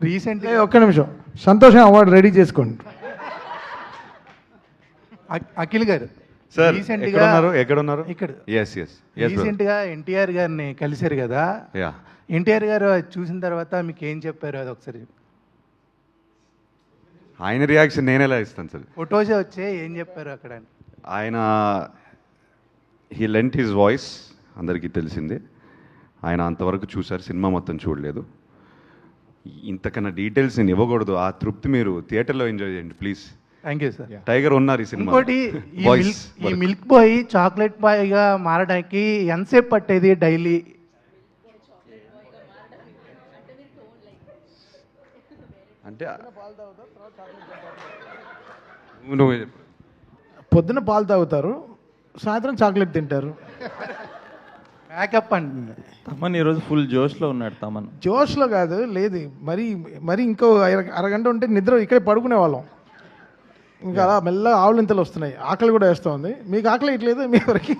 రీసెంట్గా ఒక్క నిమిషం, సంతోషం అవార్డు రెడీ చేసుకోండి. అఖిల్ గారు సార్ రీసెంట్గా ఎక్కడున్నారు? ఇక్కడ ఎస్ రీసెంట్గా ఎన్టీఆర్ గారిని కలిశారు కదా, ఎన్టీఆర్ గారు చూసిన తర్వాత మీకు ఏం చెప్పారు అది ఒకసారి? ఆయన రియాక్షన్ నేను ఎలా ఇస్తాను సార్? ఫొటోస్ వచ్చే ఏం చెప్పారు అక్కడ? ఆయన హీ లెంట్ హిజ్ వాయిస్, అందరికీ తెలిసిందే. ఆయన అంతవరకు చూశారు, సినిమా మొత్తం చూడలేదు. ఇంతకన్నా డీటెయిల్స్ నేను ఇవ్వకూడదు. ఆ తృప్తి మీరు థియేటర్లో ఎంజాయ్ చేయండి please. Thank you sir. Tiger ఉన్నారు ఈ సినిమా. ఇంకోటి, ఈ మిల్క్ బాయ్ చాక్లెట్ బాయ్గా మారడానికి ఎంతసేపు పట్టేది డైలీ? అంటే పొద్దున పాలు తాగుతారు, సాయంత్రం చాక్లెట్ తింటారు. మేకప్ అండి. తమన్ ఈరోజు ఫుల్ జోష్లో ఉన్నాడు. తమన్ జోష్లో కాదు, లేదు మరి ఇంకో అరగంట ఉంటే నిద్ర ఇక్కడే పడుకునే వాళ్ళం. ఇంకా అలా మెల్లగా ఆవులింతలు వస్తున్నాయి, ఆకలి కూడా వేస్తుంది. మీకు ఆకలి ఇట్లేదు మీ వరకు?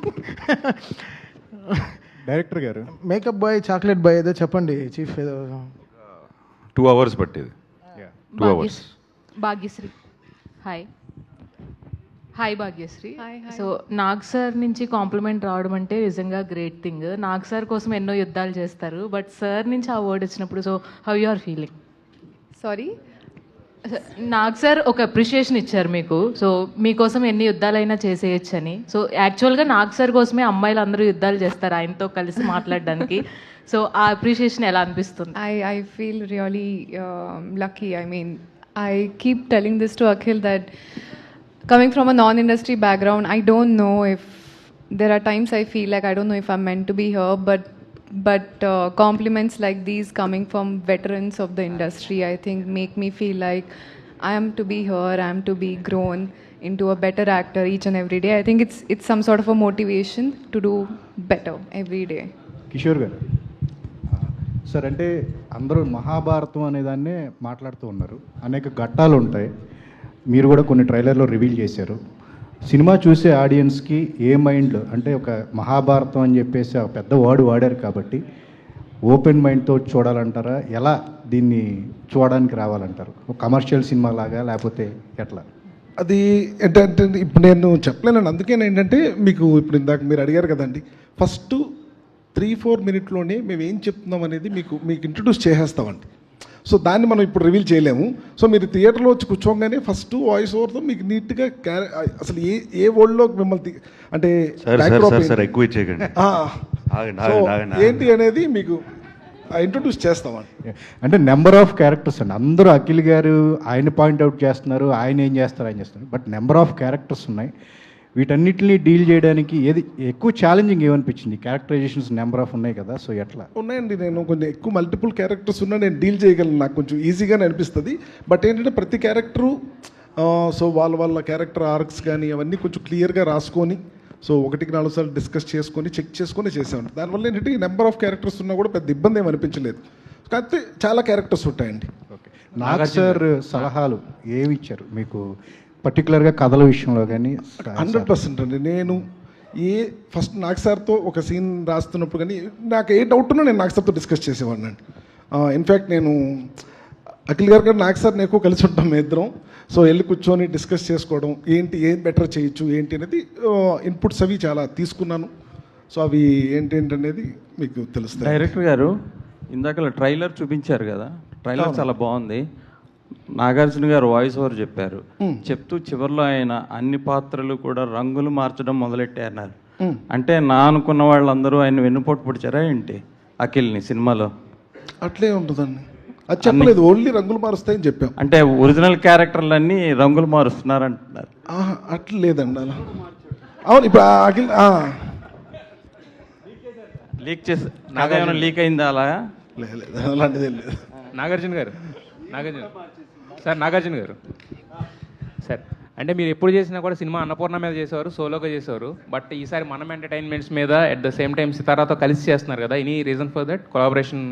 డైరెక్టర్ గారు, మేకప్ బాయ్ చాక్లెట్ బాయ్ ఏదో చెప్పండి చీఫ్. ఏదో 2 hours పట్టేది. 2 hours. Bhagyashree, hi. Hi Bhagyashree. So Nag sir నుంచి కాంప్లిమెంట్ రావడం అంటే నిజంగా గ్రేట్ థింగ్. నాగ్ సార్ కోసం ఎన్నో యుద్ధాలు చేస్తారు, బట్ సార్ నుంచి ఆ వర్డ్ వచ్చినప్పుడు so how you are feeling? Sorry, Nag sir ఒక అప్రిషియేషన్ ఇచ్చారు మీకు, సో మీకోసం ఎన్ని యుద్ధాలైనా చేసేయచ్చు అని. సో యాక్చువల్గా నాగ్ సార్ కోసమే అమ్మాయిలు అందరూ యుద్ధాలు చేస్తారు ఆయనతో కలిసి మాట్లాడడానికి. సో ఆ అప్రిషియేషన్ ఎలా అనిపిస్తుంది? I feel really lucky. I mean, I keep telling this to Akhil that coming from a non-industry background, I don't know if there are times I feel like I don't know if I'm meant to be here, but compliments like these coming from veterans of the industry, I think make me feel like I am to be here, I am to be grown into a better actor each and every day. I think it's some sort of a motivation to do better every day. Kishore గారు sir, అంటే అందరూ మహాభారతం అనే దాన్నే మాట్లాడుతూ ఉన్నారు. అనేక ఘట్టాలు ఉంటాయి, మీరు కూడా కొన్ని ట్రైలర్లో రివీల్ చేశారు. సినిమా చూసే ఆడియన్స్కి ఏ మైండ్లో, అంటే ఒక మహాభారతం అని చెప్పేసి ఒక పెద్ద వర్డ్ వాడారు కాబట్టి ఓపెన్ మైండ్తో చూడాలంటారా? ఎలా దీన్ని చూడడానికి రావాలంటారు? ఒక కమర్షియల్ సినిమా లాగా లేకపోతే ఎట్లా? అది ఏంటంటే ఇప్పుడు నేను చెప్పలేనండి. అందుకే ఏంటంటే మీకు ఇప్పుడు ఇందాక మీరు అడిగారు కదండి, ఫస్ట్ 3-4 మినిట్లోనే మేము ఏం చెప్తున్నాం అనేది మీకు ఇంట్రడ్యూస్ చేసేస్తామండి. సో దాన్ని మనం ఇప్పుడు రివీల్ చేయలేము. సో మీరు థియేటర్లో వచ్చి కూర్చోగానే ఫస్ట్ వాయిస్ ఓవర్తో మీకు నీట్గా అసలు ఏ వరల్డ్లో మిమ్మల్ని అంటే ఎక్కువ చేయకండి, ఏంటి అనేది మీకు ఇంట్రడ్యూస్ చేస్తామండి. అంటే నెంబర్ ఆఫ్ క్యారెక్టర్స్ అండి. అందరూ అఖిల్ గారు ఆయన పాయింట్అవుట్ చేస్తున్నారు, ఆయన ఏం చేస్తారు ఆయన చేస్తున్నారు, బట్ నెంబర్ ఆఫ్ క్యారెక్టర్స్ ఉన్నాయి. వీటన్నిటిని డీల్ చేయడానికి ఏది ఎక్కువ ఛాలెంజింగ్ ఏమనిపించింది? క్యారెక్టరైజేషన్స్ నెంబర్ ఆఫ్ ఉన్నాయి కదా, సో ఎట్లా? ఉన్నాయండి, నేను కొంచెం ఎక్కువ మల్టిపుల్ క్యారెక్టర్స్ ఉన్నా నేను డీల్ చేయగలను, నాకు కొంచెం ఈజీగానే అనిపిస్తుంది. బట్ ఏంటంటే ప్రతి క్యారెక్టరు సో వాళ్ళ క్యారెక్టర్ ఆర్క్స్ కానీ అవన్నీ కొంచెం క్లియర్గా రాసుకొని సో 1-4 సార్లు డిస్కస్ చేసుకొని చెక్ చేసుకొని చేసామండి. దానివల్ల ఏంటంటే ఈ నెంబర్ ఆఫ్ క్యారెక్టర్స్ ఉన్నా కూడా పెద్ద ఇబ్బంది ఏమి అనిపించలేదు. కాకపోతే చాలా క్యారెక్టర్స్ ఉంటాయండి. ఓకే, నాగ్ సార్ సలహాలు ఏమి ఇచ్చారు మీకు పర్టికులర్గా కథల విషయంలో కానీ? 100% అండి. నేను ఫస్ట్ నాగ్ సార్తో ఒక సీన్ రాస్తున్నప్పుడు కానీ నాకు ఏ డౌట్ ఉన్నా నేను నాగ్ సార్తో డిస్కస్ చేసేవాడిని అండి. ఇన్ఫ్యాక్ట్ నేను అఖిల్ గారు కానీ నాగ్ సార్ని ఎక్కువ కలిసి ఉంటాం మేము ఇద్దరం. సో వెళ్ళి కూర్చొని డిస్కస్ చేసుకోవడం, ఏం బెటర్ చేయొచ్చు ఏంటి అనేది ఇన్పుట్స్ అవి చాలా తీసుకున్నాను. సో అవి ఏంటనేది మీకు తెలుస్తుంది. డైరెక్టర్ గారు ఇందాక ట్రైలర్ చూపించారు కదా, ట్రైలర్ చాలా బాగుంది. నాగార్జున గారు వాయిస్ ఓవర్ చెప్పారు, చెప్తూ చివరిలో ఆయన అన్ని పాత్రలు కూడా రంగులు మార్చడం మొదలెట్టారు. అంటే నా అనుకున్న వాళ్ళందరూ ఆయన వెన్నుపోటు పొడిచారా ఏంటి అఖిల్ని సినిమాలో? అట్లే ఉంటుందండి, అది చెప్పలేదు, ఓన్లీ రంగులు మారుస్తాయని చెప్పాం. అంటే ఒరిజినల్ క్యారెక్టర్లన్నీ రంగులు మారుస్తున్నారు అంటున్నారు. అట్లా లేదండి అలా. అవును, ఇప్పుడు అఖిల్ లీక్ చేసి నాకేమైనా లీక్ అయిందా అలా? లేదు, అలాంటిదే లేదు. నాగార్జున గారు సార్, అంటే మీరు ఎప్పుడు చేసినా కూడా సినిమా అన్నపూర్ణ మీద చేసేవారు, సోలోగా చేసేవారు. బట్ ఈసారి మనం ఎంటర్టైన్మెంట్స్ మీద అట్ ద సేమ్ టైం సితారాతో కలిసి చేస్తున్నారు కదా, any reason for that collaboration?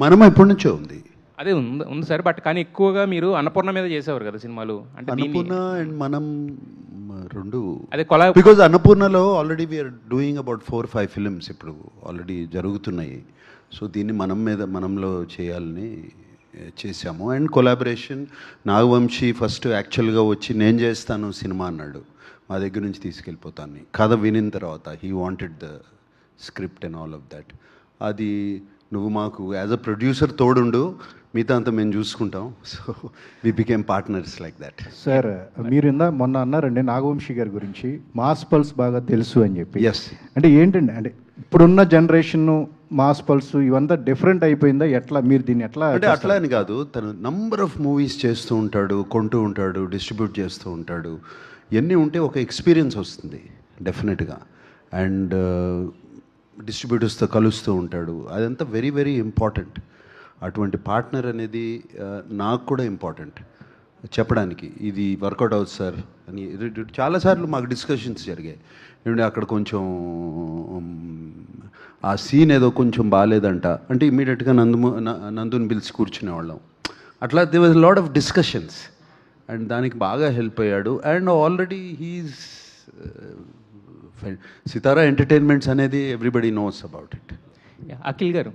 మనం ఎప్పటి నుంచో ఉంది, అదే ఉంది సార్. బట్ కానీ ఎక్కువగా మీరు అన్నపూర్ణ మీద చేసేవారు కదా సినిమాలు. అంటే అన్నపూర్ణ అండ్ మనం రెండు అదే బికాజ్ అన్నపూర్ణలో already we are doing about 4-5 films ఇప్పుడు ఆల్రెడీ జరుగుతున్నాయి. సో దీన్ని మనంలో చేయాలని చేశాము. అండ్ కొలాబరేషన్ నాగవంశీ ఫస్ట్ యాక్చువల్గా వచ్చి నేను చేస్తాను సినిమా అన్నాడు, మా దగ్గర నుంచి తీసుకెళ్ళిపోతాను. కథ వినిన తర్వాత he wanted the script and all of that. అది నువ్వు మాకు యాజ్ అ ప్రొడ్యూసర్ తోడుండు, మిగతా అంతా మేము చూసుకుంటాం. So we became partners like that. Sir, మీరు మొన్న అన్నారండి నాగవంశీ గారి గురించి మాస్ పల్స్ బాగా తెలుసు అని చెప్పి. ఎస్, అంటే ఏంటండి, అంటే ఇప్పుడున్న జనరేషన్ మాస్ పల్స్ ఇవంతా డిఫరెంట్ అయిపోయిందా? ఎట్లా మీరు దీన్ని ఎట్లా? అంటే అట్లా అని కాదు, తను నంబర్ ఆఫ్ మూవీస్ చేస్తూ ఉంటాడు, కొంటూ ఉంటాడు, డిస్ట్రిబ్యూట్ చేస్తూ ఉంటాడు. ఇవన్నీ ఉంటే ఒక ఎక్స్పీరియన్స్ వస్తుంది డెఫినెట్గా. అండ్ డిస్ట్రిబ్యూటర్స్తో కలుస్తూ ఉంటాడు, అదంతా వెరీ వెరీ ఇంపార్టెంట్. అటువంటి పార్ట్నర్ అనేది నాకు కూడా ఇంపార్టెంట్ చెప్పడానికి. ఇది వర్కౌట్ అవుతుంది సార్ అని చాలాసార్లు మాకు డిస్కషన్స్ జరిగాయి. ఏమంటే అక్కడ కొంచెం ఆ సీన్ ఏదో కొంచెం బాగాలేదంట అంటే ఇమీడియట్గా నందుని పిలిచి కూర్చునేవాళ్ళం. అట్లా there was lot of discussions and దానికి బాగా హెల్ప్ అయ్యాడు. And already he is Sithara entertainments అనేది everybody knows about it. Akhil garu,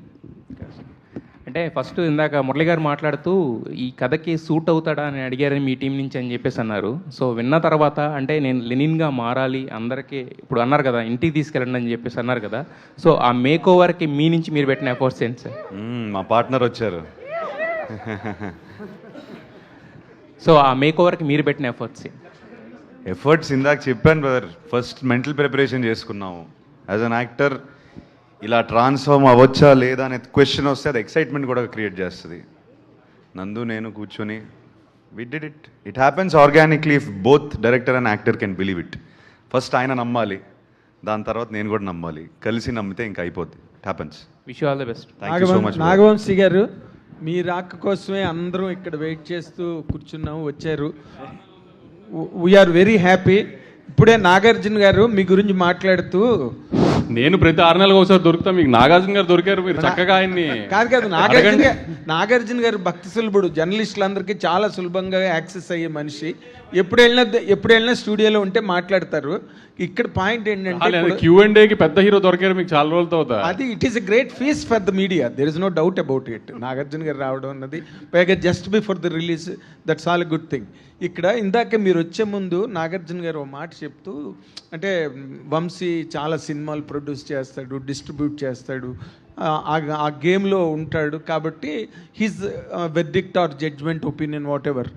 అంటే అంటే ఫస్ట్ ఇందాక మురళి గారు మాట్లాడుతూ ఈ కథకి సూట్ అవుతాడా అని అడిగారని మీ టీం నుంచి అని చెప్పేసి అన్నారు. సో విన్న తర్వాత అంటే నేను లెనిన్గా మారాలి అందరికీ ఇప్పుడు అన్నారు కదా, ఇంటికి తీసుకెళ్ళండి అని చెప్పేసి అన్నారు కదా. సో ఆ మేక్ ఓవర్కి మీ నుంచి మీరు పెట్టిన ఎఫర్ట్స్ ఏంటి సార్? మా పార్ట్నర్ వచ్చారు. సో ఆ మేక్ ఓవర్కి మీరు పెట్టిన ఎఫర్ట్స్ ఇందాక చెప్పాను బ్రదర్. ఫస్ట్ మెంటల్ ప్రిపరేషన్ చేసుకున్నాము. యాజ్ అన్ యాక్టర్ ఇలా ట్రాన్స్ఫార్మ్ అవ్వచ్చా లేదా అనే క్వశ్చన్ వస్తే అది ఎక్సైట్మెంట్ కూడా క్రియేట్ చేస్తుంది. నందు నేను కూర్చొని we did it. It happens organically if both director and actor can believe it. First ఆయన నమ్మాలి, దాని తర్వాత నేను కూడా నమ్మాలి. కలిసి నమ్మితే ఇంకా అయిపోద్ది. It happens. Wish you all the best. Thank you so much. Nagavamsi గారు, మీ రాక కోసమే అందరం ఇక్కడ వెయిట్ చేస్తూ కూర్చున్నాము, వచ్చారు. We are very happy. ఇప్పుడే నాగార్జున గారు మీ గురించి మాట్లాడుతూ, నేను ప్రతి 6 నెలలకు ఒకసారి దొరుకుతా, మీకు నాగార్జున గారు దొరికారు, మీరు చక్కగా ఆయన్ని కాదు నాగార్జున గారు భక్తి సులభుడు, జర్నలిస్టులందరికీ చాలా సులభంగా యాక్సెస్ అయ్యే మనిషి. ఎప్పుడు వెళ్ళినా స్టూడియోలో ఉంటే మాట్లాడతారు. ఇక్కడ పాయింట్ ఏంటంటే Q&Aకి పెద్ద హీరో దొరికారు మీకు చాలా రోజులతో. అది it is a great feast for the media, there is no doubt about it. Nagarjuna గారు రావడం అన్నది, పైగా just before the release, that's all a good thing. ఇక్కడ ఇందాక మీరు వచ్చే ముందు నాగార్జున గారు ఒక మాట చెప్తూ, అంటే వంశీ చాలా సినిమాలు ప్రొడ్యూస్ చేస్తాడు, డిస్ట్రిబ్యూట్ చేస్తాడు, ఆ గేమ్లో ఉంటాడు కాబట్టి his verdict or judgement opinion whatever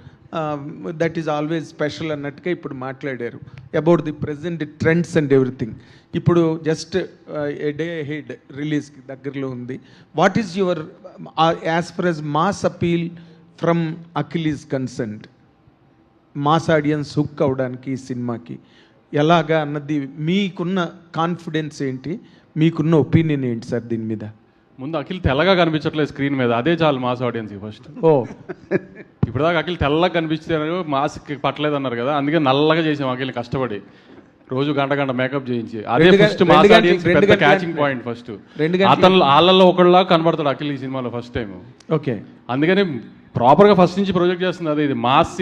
that is always special అన్నట్టుగా ఇప్పుడు మాట్లాడారు about the present trends and everything. ఇప్పుడు జస్ట్ ఏ డే హెడ్ రిలీజ్కి దగ్గరలో ఉంది. What is your as far as mass appeal from Akhil is concerned, mass audience hook అవడానికి ఈ సినిమాకి ఎలాగా అన్నది మీకున్న కాన్ఫిడెన్స్ ఏంటి, మీకున్న ఒపీనియన్ ఏంటి సార్ దీని మీద? ముందు అఖిల్ తెల్లగా కనిపించట్లేదు స్క్రీన్ మీద, అదే చాలు మాస్ ఆడియన్స్కి ఫస్ట్. ఇప్పుడు దాకా అఖిల్ తెల్లగా కనిపిస్తారు, మాస్కి పట్టలేదు అన్నారు కదా, అందుకే నల్లగా చేసాం అఖిల్ని కష్టపడి, రోజు గంట మేకప్ చేయించి. అదే ఫస్ట్ మాస్ ఆడియన్స్ పెద్ద క్యాచింగ్ పాయింట్. ఫస్ట్ అతను వాళ్ళల్లో ఒకళ్ళగా కనబడతాడు అఖిల్ ఈ సినిమాలో ఫస్ట్ టైం. ఓకే, అందుకని ప్రాపర్గా ఫస్ట్ నుంచి ప్రొజెక్ట్ చేస్తుంది అదే, ఇది మాస్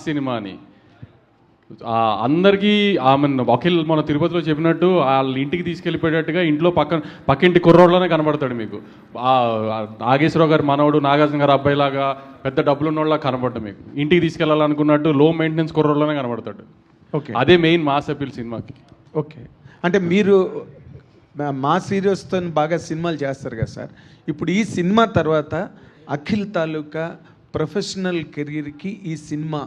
సినిమా అని అందరికీ. ఆమె అఖిల్ మన తిరుపతిలో చెప్పినట్టు వాళ్ళ ఇంటికి తీసుకెళ్ళిపోయేటట్టుగా ఇంట్లో పక్కింటి కుర్రోడ్లోనే కనబడతాడు మీకు. నాగేశ్వరరావు గారు మనవడు, నాగార్జున గారు అబ్బాయిలాగా పెద్ద డబ్బులు ఉన్నోళ్ళ కనబడతాడు మీకు. ఇంటికి తీసుకెళ్లాలనుకున్నట్టు లో మెయింటెనెన్స్ కుర్రోడ్లోనే కనబడతాడు. ఓకే, అదే మెయిన్ మాస్ అపీల్ సినిమాకి. ఓకే, అంటే మీరు మాస్ హీరోస్తో బాగా సినిమాలు చేస్తారు కదా సార్. ఇప్పుడు ఈ సినిమా తర్వాత అఖిల్ తాలూకా ప్రొఫెషనల్ కెరీర్కి ఈ సినిమా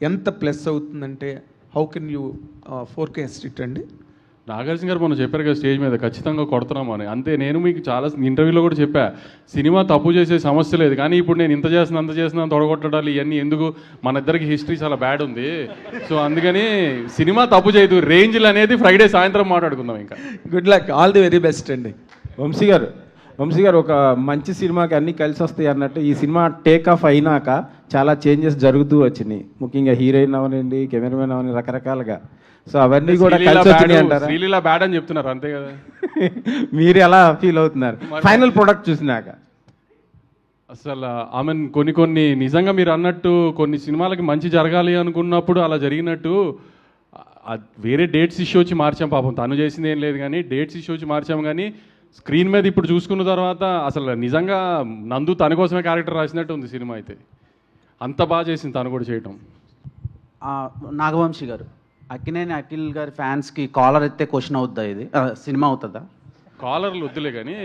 ఎంత ప్లస్ అవుతుందంటే how can you forecast it అండి? నాగార్జున గారు మనం చెప్పారు కదా స్టేజ్ మీద, ఖచ్చితంగా కొడుతున్నాము అని. అంతే, నేను మీకు చాలా ఇంటర్వ్యూలో కూడా చెప్పా, సినిమా తప్పు చేసే సమస్య లేదు, కానీ ఇప్పుడు నేను ఇంత చేస్తున్నా అంత చేస్తున్నా తొడగొట్టడాలు ఇవన్నీ ఎందుకు, మన ఇద్దరికి హిస్టరీ చాలా బ్యాడ్ ఉంది. సో అందుకని సినిమా తప్పు చేయదు, రేంజ్లు అనేది ఫ్రైడే సాయంత్రం మాట్లాడుకుందాం. ఇంకా good luck, all the very best అండి. వంశీ గారు ఒక మంచి సినిమాకి అన్నీ కలిసి వస్తాయి అన్నట్టు, ఈ సినిమా టేక్ ఆఫ్ అయినాక చాలా చేంజెస్ జరుగుతూ వచ్చినాయి, ముఖ్యంగా హీరోయిన్ అవనండి, కెమెరామెన్ అవని, రకరకాలుగా. సో అవన్నీ కూడా కలిసి వచ్చినాయి అంటారా? శ్రీలీలా బ్యాడ్ అని చెప్తున్నారు అంతే కదా. మీరు ఎలా ఫీల్ అవుతున్నారు ఫైనల్ ప్రొడక్ట్ చూసినాక? అసలు ఆమె కొన్ని నిజంగా మీరు అన్నట్టు కొన్ని సినిమాలకి మంచి జరగాలి అనుకున్నప్పుడు అలా జరిగినట్టు వేరే డేట్స్ ఇష్యూ వచ్చి మార్చాం. పాపం తను చేసింది ఏం లేదు కానీ డేట్స్ ఇష్యూ వచ్చి మార్చాం. కానీ స్క్రీన్ మీద ఇప్పుడు చూసుకున్న తర్వాత అసలు నిజంగా నందు తన కోసమే క్యారెక్టర్ రాసినట్టు ఉంది సినిమా. అయితే అంత బాగా చేసింది తను కూడా చేయటం. నాగవంశీ గారు, అఖిల్ గారి ఫ్యాన్స్కి కాలర్ ఎత్తే క్వశ్చన్ అవుతుందా, ఇది సినిమా అవుతుందా? కాలర్లు వద్దులే కానీ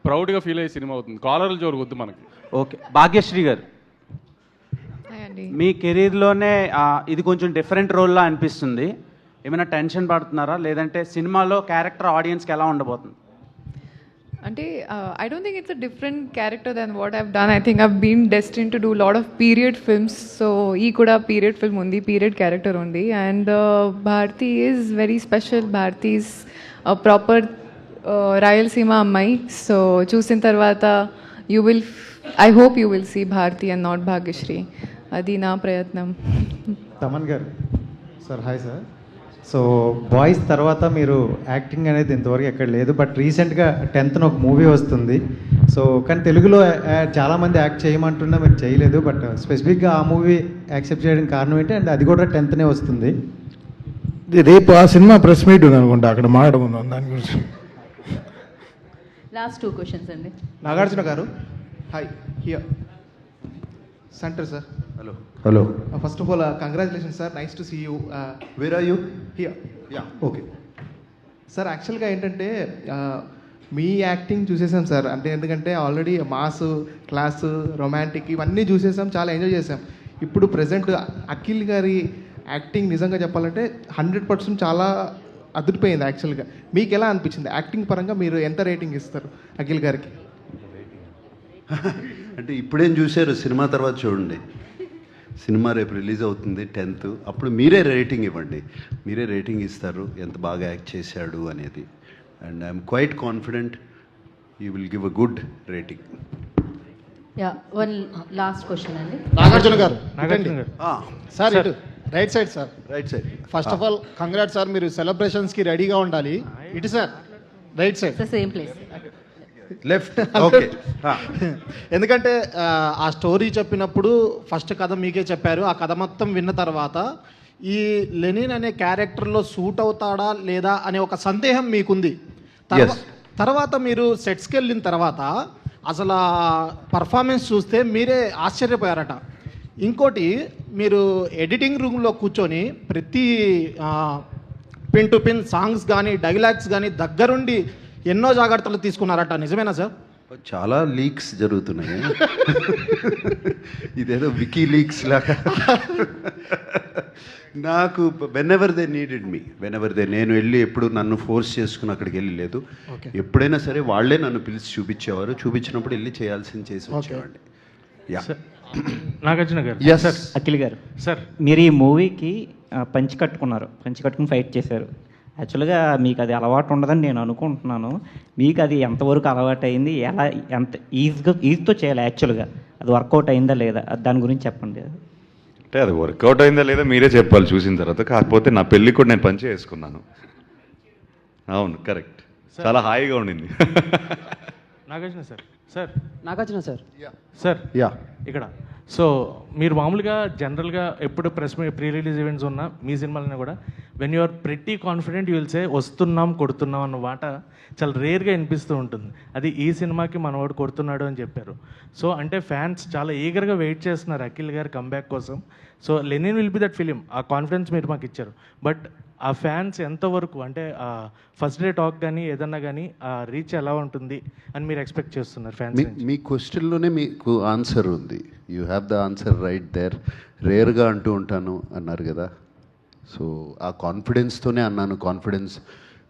ప్రౌడ్గా ఫీల్ అయ్యే సినిమా అవుతుంది, కాలర్లు జోరు వద్దు మనకి. ఓకే, భాగ్యశ్రీ గారు, మీ కెరీర్లోనే ఇది కొంచెం డిఫరెంట్ రోల్లా అనిపిస్తుంది, ఏమైనా టెన్షన్ పడుతున్నారా, లేదంటే సినిమాలో క్యారెక్టర్ ఆడియన్స్కి ఎలా ఉండబోతుంది? అంటే I don't think it's a different character than what I've done. I think I've been destined to do a lot of period films. So ee kuda period film undi, period character undi, and Bharti is very special. Bharti is a proper Rayalaseema ammai. So chusin tarvata you will, I hope you will see Bharti and not Bhagyashree. Adi na prayatnam. Taman garu, sir, hi sir. So boys తర్వాత మీరు acting అనేది ఇంతవరకు ఎక్కడ లేదు, but రీసెంట్గా 10th ఒక movie వస్తుంది. So కానీ తెలుగులో చాలామంది యాక్ట్ చేయమంటున్నా మీరు చేయలేదు, బట్ స్పెసిఫిక్గా ఆ మూవీ యాక్సెప్ట్ చేయడానికి కారణం ఏంటి, అండ్ అది కూడా 10th వస్తుంది. రేపు ఆ సినిమా ప్రెస్ మీట్ ఉంది అనుకుంటా, అక్కడ మాట్లాడుకుందాం దాని గురించి. లాస్ట్ 2 క్వశ్చన్స్ అండి. నాగార్జున గారు, hi here centre sir. Hello. First of all congratulation sir, nice to see you. Where are you? Here. Yeah, okay sir యాక్చువల్గా ఏంటంటే మీ యాక్టింగ్ చూసేసాం సార్. అంటే ఎందుకంటే ఆల్రెడీ మాస్, క్లాస్, రొమాంటిక్ ఇవన్నీ చూసేసాం, చాలా ఎంజాయ్ చేసాం. ఇప్పుడు ప్రజెంట్ అఖిల్ గారి యాక్టింగ్ నిజంగా చెప్పాలంటే 100% చాలా అదిరిపోయింది. యాక్చువల్గా మీకు ఎలా అనిపించింది యాక్టింగ్ పరంగా? మీరు ఎంత రేటింగ్ ఇస్తారు అఖిల్ గారికి? అంటే ఇప్పుడేం చూశారు, సినిమా తర్వాత చూడండి. సినిమా రేపు రిలీజ్ అవుతుంది 10th, అప్పుడు మీరే రేటింగ్ ఇవ్వండి. మీరే రేటింగ్ ఇస్తారు ఎంత బాగా యాక్ట్ చేశాడు అనేది. And I'm quite confident you will give a good rating. Yeah, one last question అండి. నాగార్జున గారు సార్, ఇటు right side sir. Right side. First of all congrat sir, మీరు సెలబ్రేషన్స్కి రెడీగా ఉండాలి. ఇటు sir, right side. Same place. Left. Okay. ఎందుకంటే ఆ story చెప్పినప్పుడు ఫస్ట్ కథ మీకే చెప్పారు. ఆ కథ మొత్తం విన్న తర్వాత ఈ లెనిన్ అనే క్యారెక్టర్లో సూట్ అవుతాడా లేదా అనే ఒక సందేహం మీకుంది. తర్వాత మీరు సెట్స్కి వెళ్ళిన తర్వాత అసలు పర్ఫార్మెన్స్ చూస్తే మీరే ఆశ్చర్యపోయారట. ఇంకోటి, మీరు ఎడిటింగ్ రూమ్లో కూర్చొని ప్రతి పిన్ టు పిన్ సాంగ్స్ కానీ డైలాగ్స్ కానీ దగ్గరుండి ఎన్నో జాగ్రత్తలు తీసుకున్నారట, నిజమేనా సార్? చాలా లీక్స్ జరుగుతున్నాయి. ఇదేదో వికీ లీక్స్ లాగా. నాకు వెనెవర్ దే నీడెడ్ మీ, నేను వెళ్ళి ఎప్పుడు నన్ను ఫోర్స్ చేసుకుని అక్కడికి వెళ్ళి లేదు. ఎప్పుడైనా సరే వాళ్ళే నన్ను పిలిచి చూపించేవారు. చూపించినప్పుడు వెళ్ళి చేయాల్సింది చేసి వచ్చేవాడిని. యా. నాగార్జున గారు. సార్, అఖిల్ గారు సార్, మీరు ఈ మూవీకి పంచి కట్టుకుని ఫైట్ చేశారు. యాక్చువల్గా మీకు అది అలవాటు ఉండదని నేను అనుకుంటున్నాను. మీకు అది ఎంతవరకు అలవాటు అయింది, ఎలా ఎంత ఈజీతో చేయాలి, యాక్చువల్గా అది వర్కౌట్ అయిందా లేదా, దాని గురించి చెప్పండి. అంటే అది వర్కౌట్ అయిందా లేదా మీరే చెప్పాలి చూసిన తర్వాత. కాకపోతే నా పెళ్ళి కూడా నేను పంచి వేసుకున్నాను. అవును, కరెక్ట్. చాలా హాయిగా ఉండింది. Nagarjuna sir. Sir, Nagarjuna sir. Sir, yeah, ఇక్కడ సో మీరు మామూలుగా జనరల్గా ఎప్పుడు ప్రీ రిలీజ్ ఈవెంట్స్ ఉన్నా మీ సినిమాలైనా కూడా when you are pretty confident you will say వస్తున్నాం కొడుతున్నాం అన్న మాట చాలా రేర్గా వినిపిస్తూ ఉంటుంది. అది ఈ సినిమాకి మనవాడు కొడుతున్నాడు అని చెప్పారు. సో అంటే ఫ్యాన్స్ చాలా ఈగర్గా వెయిట్ చేస్తున్నారు అఖిల్ గారి కంబ్యాక్ కోసం. So Lenin will be that film, ఆ కాన్ఫిడెన్స్ మీరు మాకు ఇచ్చారు. బట్ ఆ ఫ్యాన్స్ ఎంతవరకు అంటే ఫస్ట్ డే టాక్ కానీ ఏదన్నా కానీ ఆ రీచ్ ఎలా ఉంటుంది అని మీరు ఎక్స్పెక్ట్ చేస్తున్నారు ఫ్యాన్స్? మీ క్వశ్చన్లోనే మీకు ఆన్సర్ ఉంది. You have the answer right there. రేర్గా అంటూ ఉంటాను అన్నారు కదా, సో ఆ కాన్ఫిడెన్స్తోనే అన్నాను.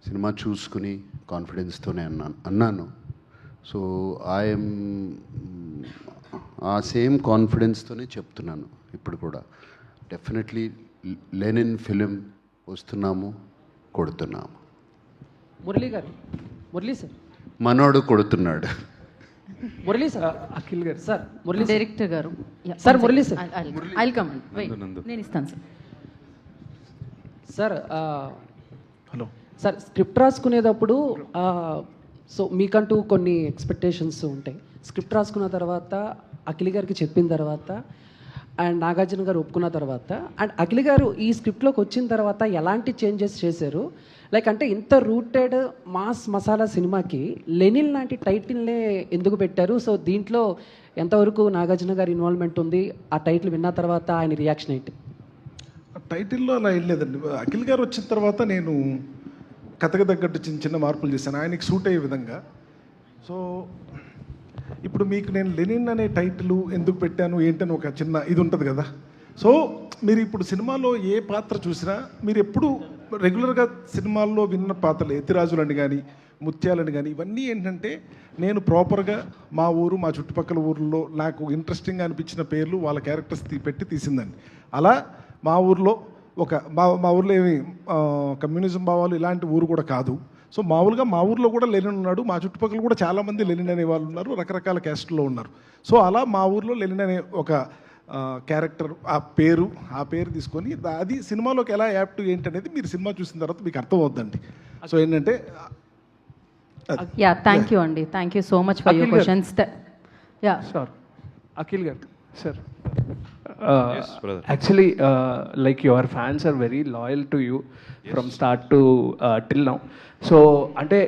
సినిమా చూసుకుని కాన్ఫిడెన్స్తోనే అన్నాను. సో ఐఎమ్ ఆ సేమ్ కాన్ఫిడెన్స్తోనే చెప్తున్నాను ఇప్పుడు కూడా. డెఫినెట్లీ లెనిన్ ఫిలిం వస్తున్నాము, కొడుతున్నాము. మురళీ గారు. మురళీ సార్. మనోడు కొడుతున్నాడు. Murali sir. Akhil garu. Sir, Murali director garu. Sir, Murali sir. I'll come. నేను ఇస్తాను sir. Sir, hello sir, script రాసుకునేటప్పుడు సో మీకంటూ కొన్ని ఎక్స్పెక్టేషన్స్ ఉంటాయి. స్క్రిప్ట్ రాసుకున్న తర్వాత అఖిల్ గారికి చెప్పిన తర్వాత అండ్ నాగార్జున గారు ఒప్పుకున్న తర్వాత అండ్ అఖిల్ గారు ఈ స్క్రిప్ట్లోకి వచ్చిన తర్వాత ఎలాంటి చేంజెస్ చేశారు? లైక్ అంటే ఇంత రూటెడ్ మాస్ మసాలా సినిమాకి లెనిన్ లాంటి టైటిల్నే ఎందుకు పెట్టారు? సో దీంట్లో ఎంతవరకు నాగార్జున గారి ఇన్వాల్వ్మెంట్ ఉంది? ఆ టైటిల్ విన్న తర్వాత ఆయన రియాక్షన్ ఏంటి? టైటిల్లో అలా ఏం లేదండి. అఖిల్ గారు వచ్చిన తర్వాత నేను కథకు తగ్గట్టు చిన్న చిన్న మార్పులు చేశాను ఆయనకి సూట్ అయ్యే విధంగా. సో ఇప్పుడు మీకు నేను లెనిన్ అనే టైటిల్ ఎందుకు పెట్టాను ఏంటని ఒక చిన్న ఇది ఉంటుంది కదా. సో మీరు ఇప్పుడు సినిమాలో ఏ పాత్ర చూసినా మీరు ఎప్పుడు రెగ్యులర్గా సినిమాల్లో విన్న పాత్రలు ఎత్తిరాజులని కానీ ముత్యాలని కానీ ఇవన్నీ ఏంటంటే నేను ప్రాపర్గా మా ఊరు మా చుట్టుపక్కల ఊర్లో నాకు ఇంట్రెస్టింగ్గా అనిపించిన పేర్లు వాళ్ళ క్యారెక్టర్స్ పెట్టి తీసిందండి. అలా మా ఊర్లో మా ఊర్లో ఏమి కమ్యూనిజం భావాలు ఇలాంటి ఊరు కూడా కాదు. సో మామూలుగా మా ఊర్లో కూడా లెనిన్ ఉన్నాడు, మా చుట్టుపక్కల కూడా చాలామంది లెనిన్ అనే వాళ్ళు ఉన్నారు, రకరకాల క్యాస్ట్లో ఉన్నారు. సో అలా మా ఊర్లో లెనిన్ అనే ఒక క్యారెక్టర్ ఆ పేరు తీసుకొని అది సినిమాలోకి ఎలా యాప్ట్ ఏంటనేది మీరు సినిమా చూసిన తర్వాత మీకు అర్థం అవుద్దండి. సో ఏంటంటే యా, థ్యాంక్ యూ అండి. Thank you so much for your questions. Yeah, sir Akhil garu. Sir Yes, brother. Actually, like your fans are very loyal to you from start to till now. So, అంటే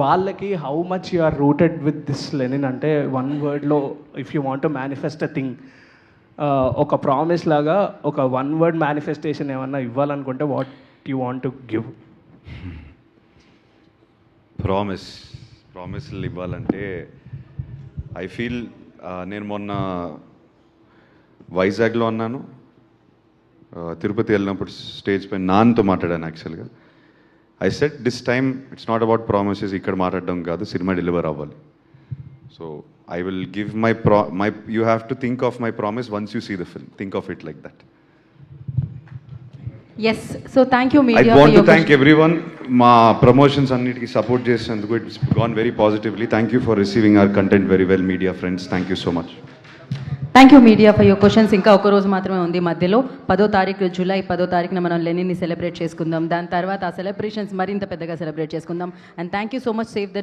వాళ్ళకి how much you are rooted with this Lenin అంటే one వర్డ్లో if you want to manifest a thing, ఒక promise లాగా ఒక one word manifestation ఏమన్నా ఇవ్వాలనుకుంటే what you want to give? ప్రామిస్లు ఇవ్వాలంటే ఐ ఫీల్ నేను మొన్న వైజాగ్లో ఉన్నాను, తిరుపతి వెళ్ళినప్పుడు స్టేజ్ పైన నాన్నతో మాట్లాడాను. యాక్చువల్గా I set this time it's not about promises, ఇక్కడ మాట్లాడడం కాదు, సినిమా డెలివర్ అవ్వాలి. So I will give my you have to think of my promise once you see the film, think of it like that. Yes, so thank you I media. Want to thank everyone మా promotions అన్నిటికీ support చేసినందుకు. It's gone very positively. Thank you for receiving our content very well media friends. Thank you so much. Thank you media for your questions. ఇంకా ఒక రోజు మాత్రమే ఉంది మధ్యలో. 10వ తారీఖు జూలై 10వ తారీఖున మనం లెనిన్ని సెలబ్రేట్ చేసుకుందాం. దాని తర్వాత ఆ సెలబ్రేషన్స్ మరింత పెద్దగా సెలబ్రేట్ చేసుకుందాం. And thank you so much. Save the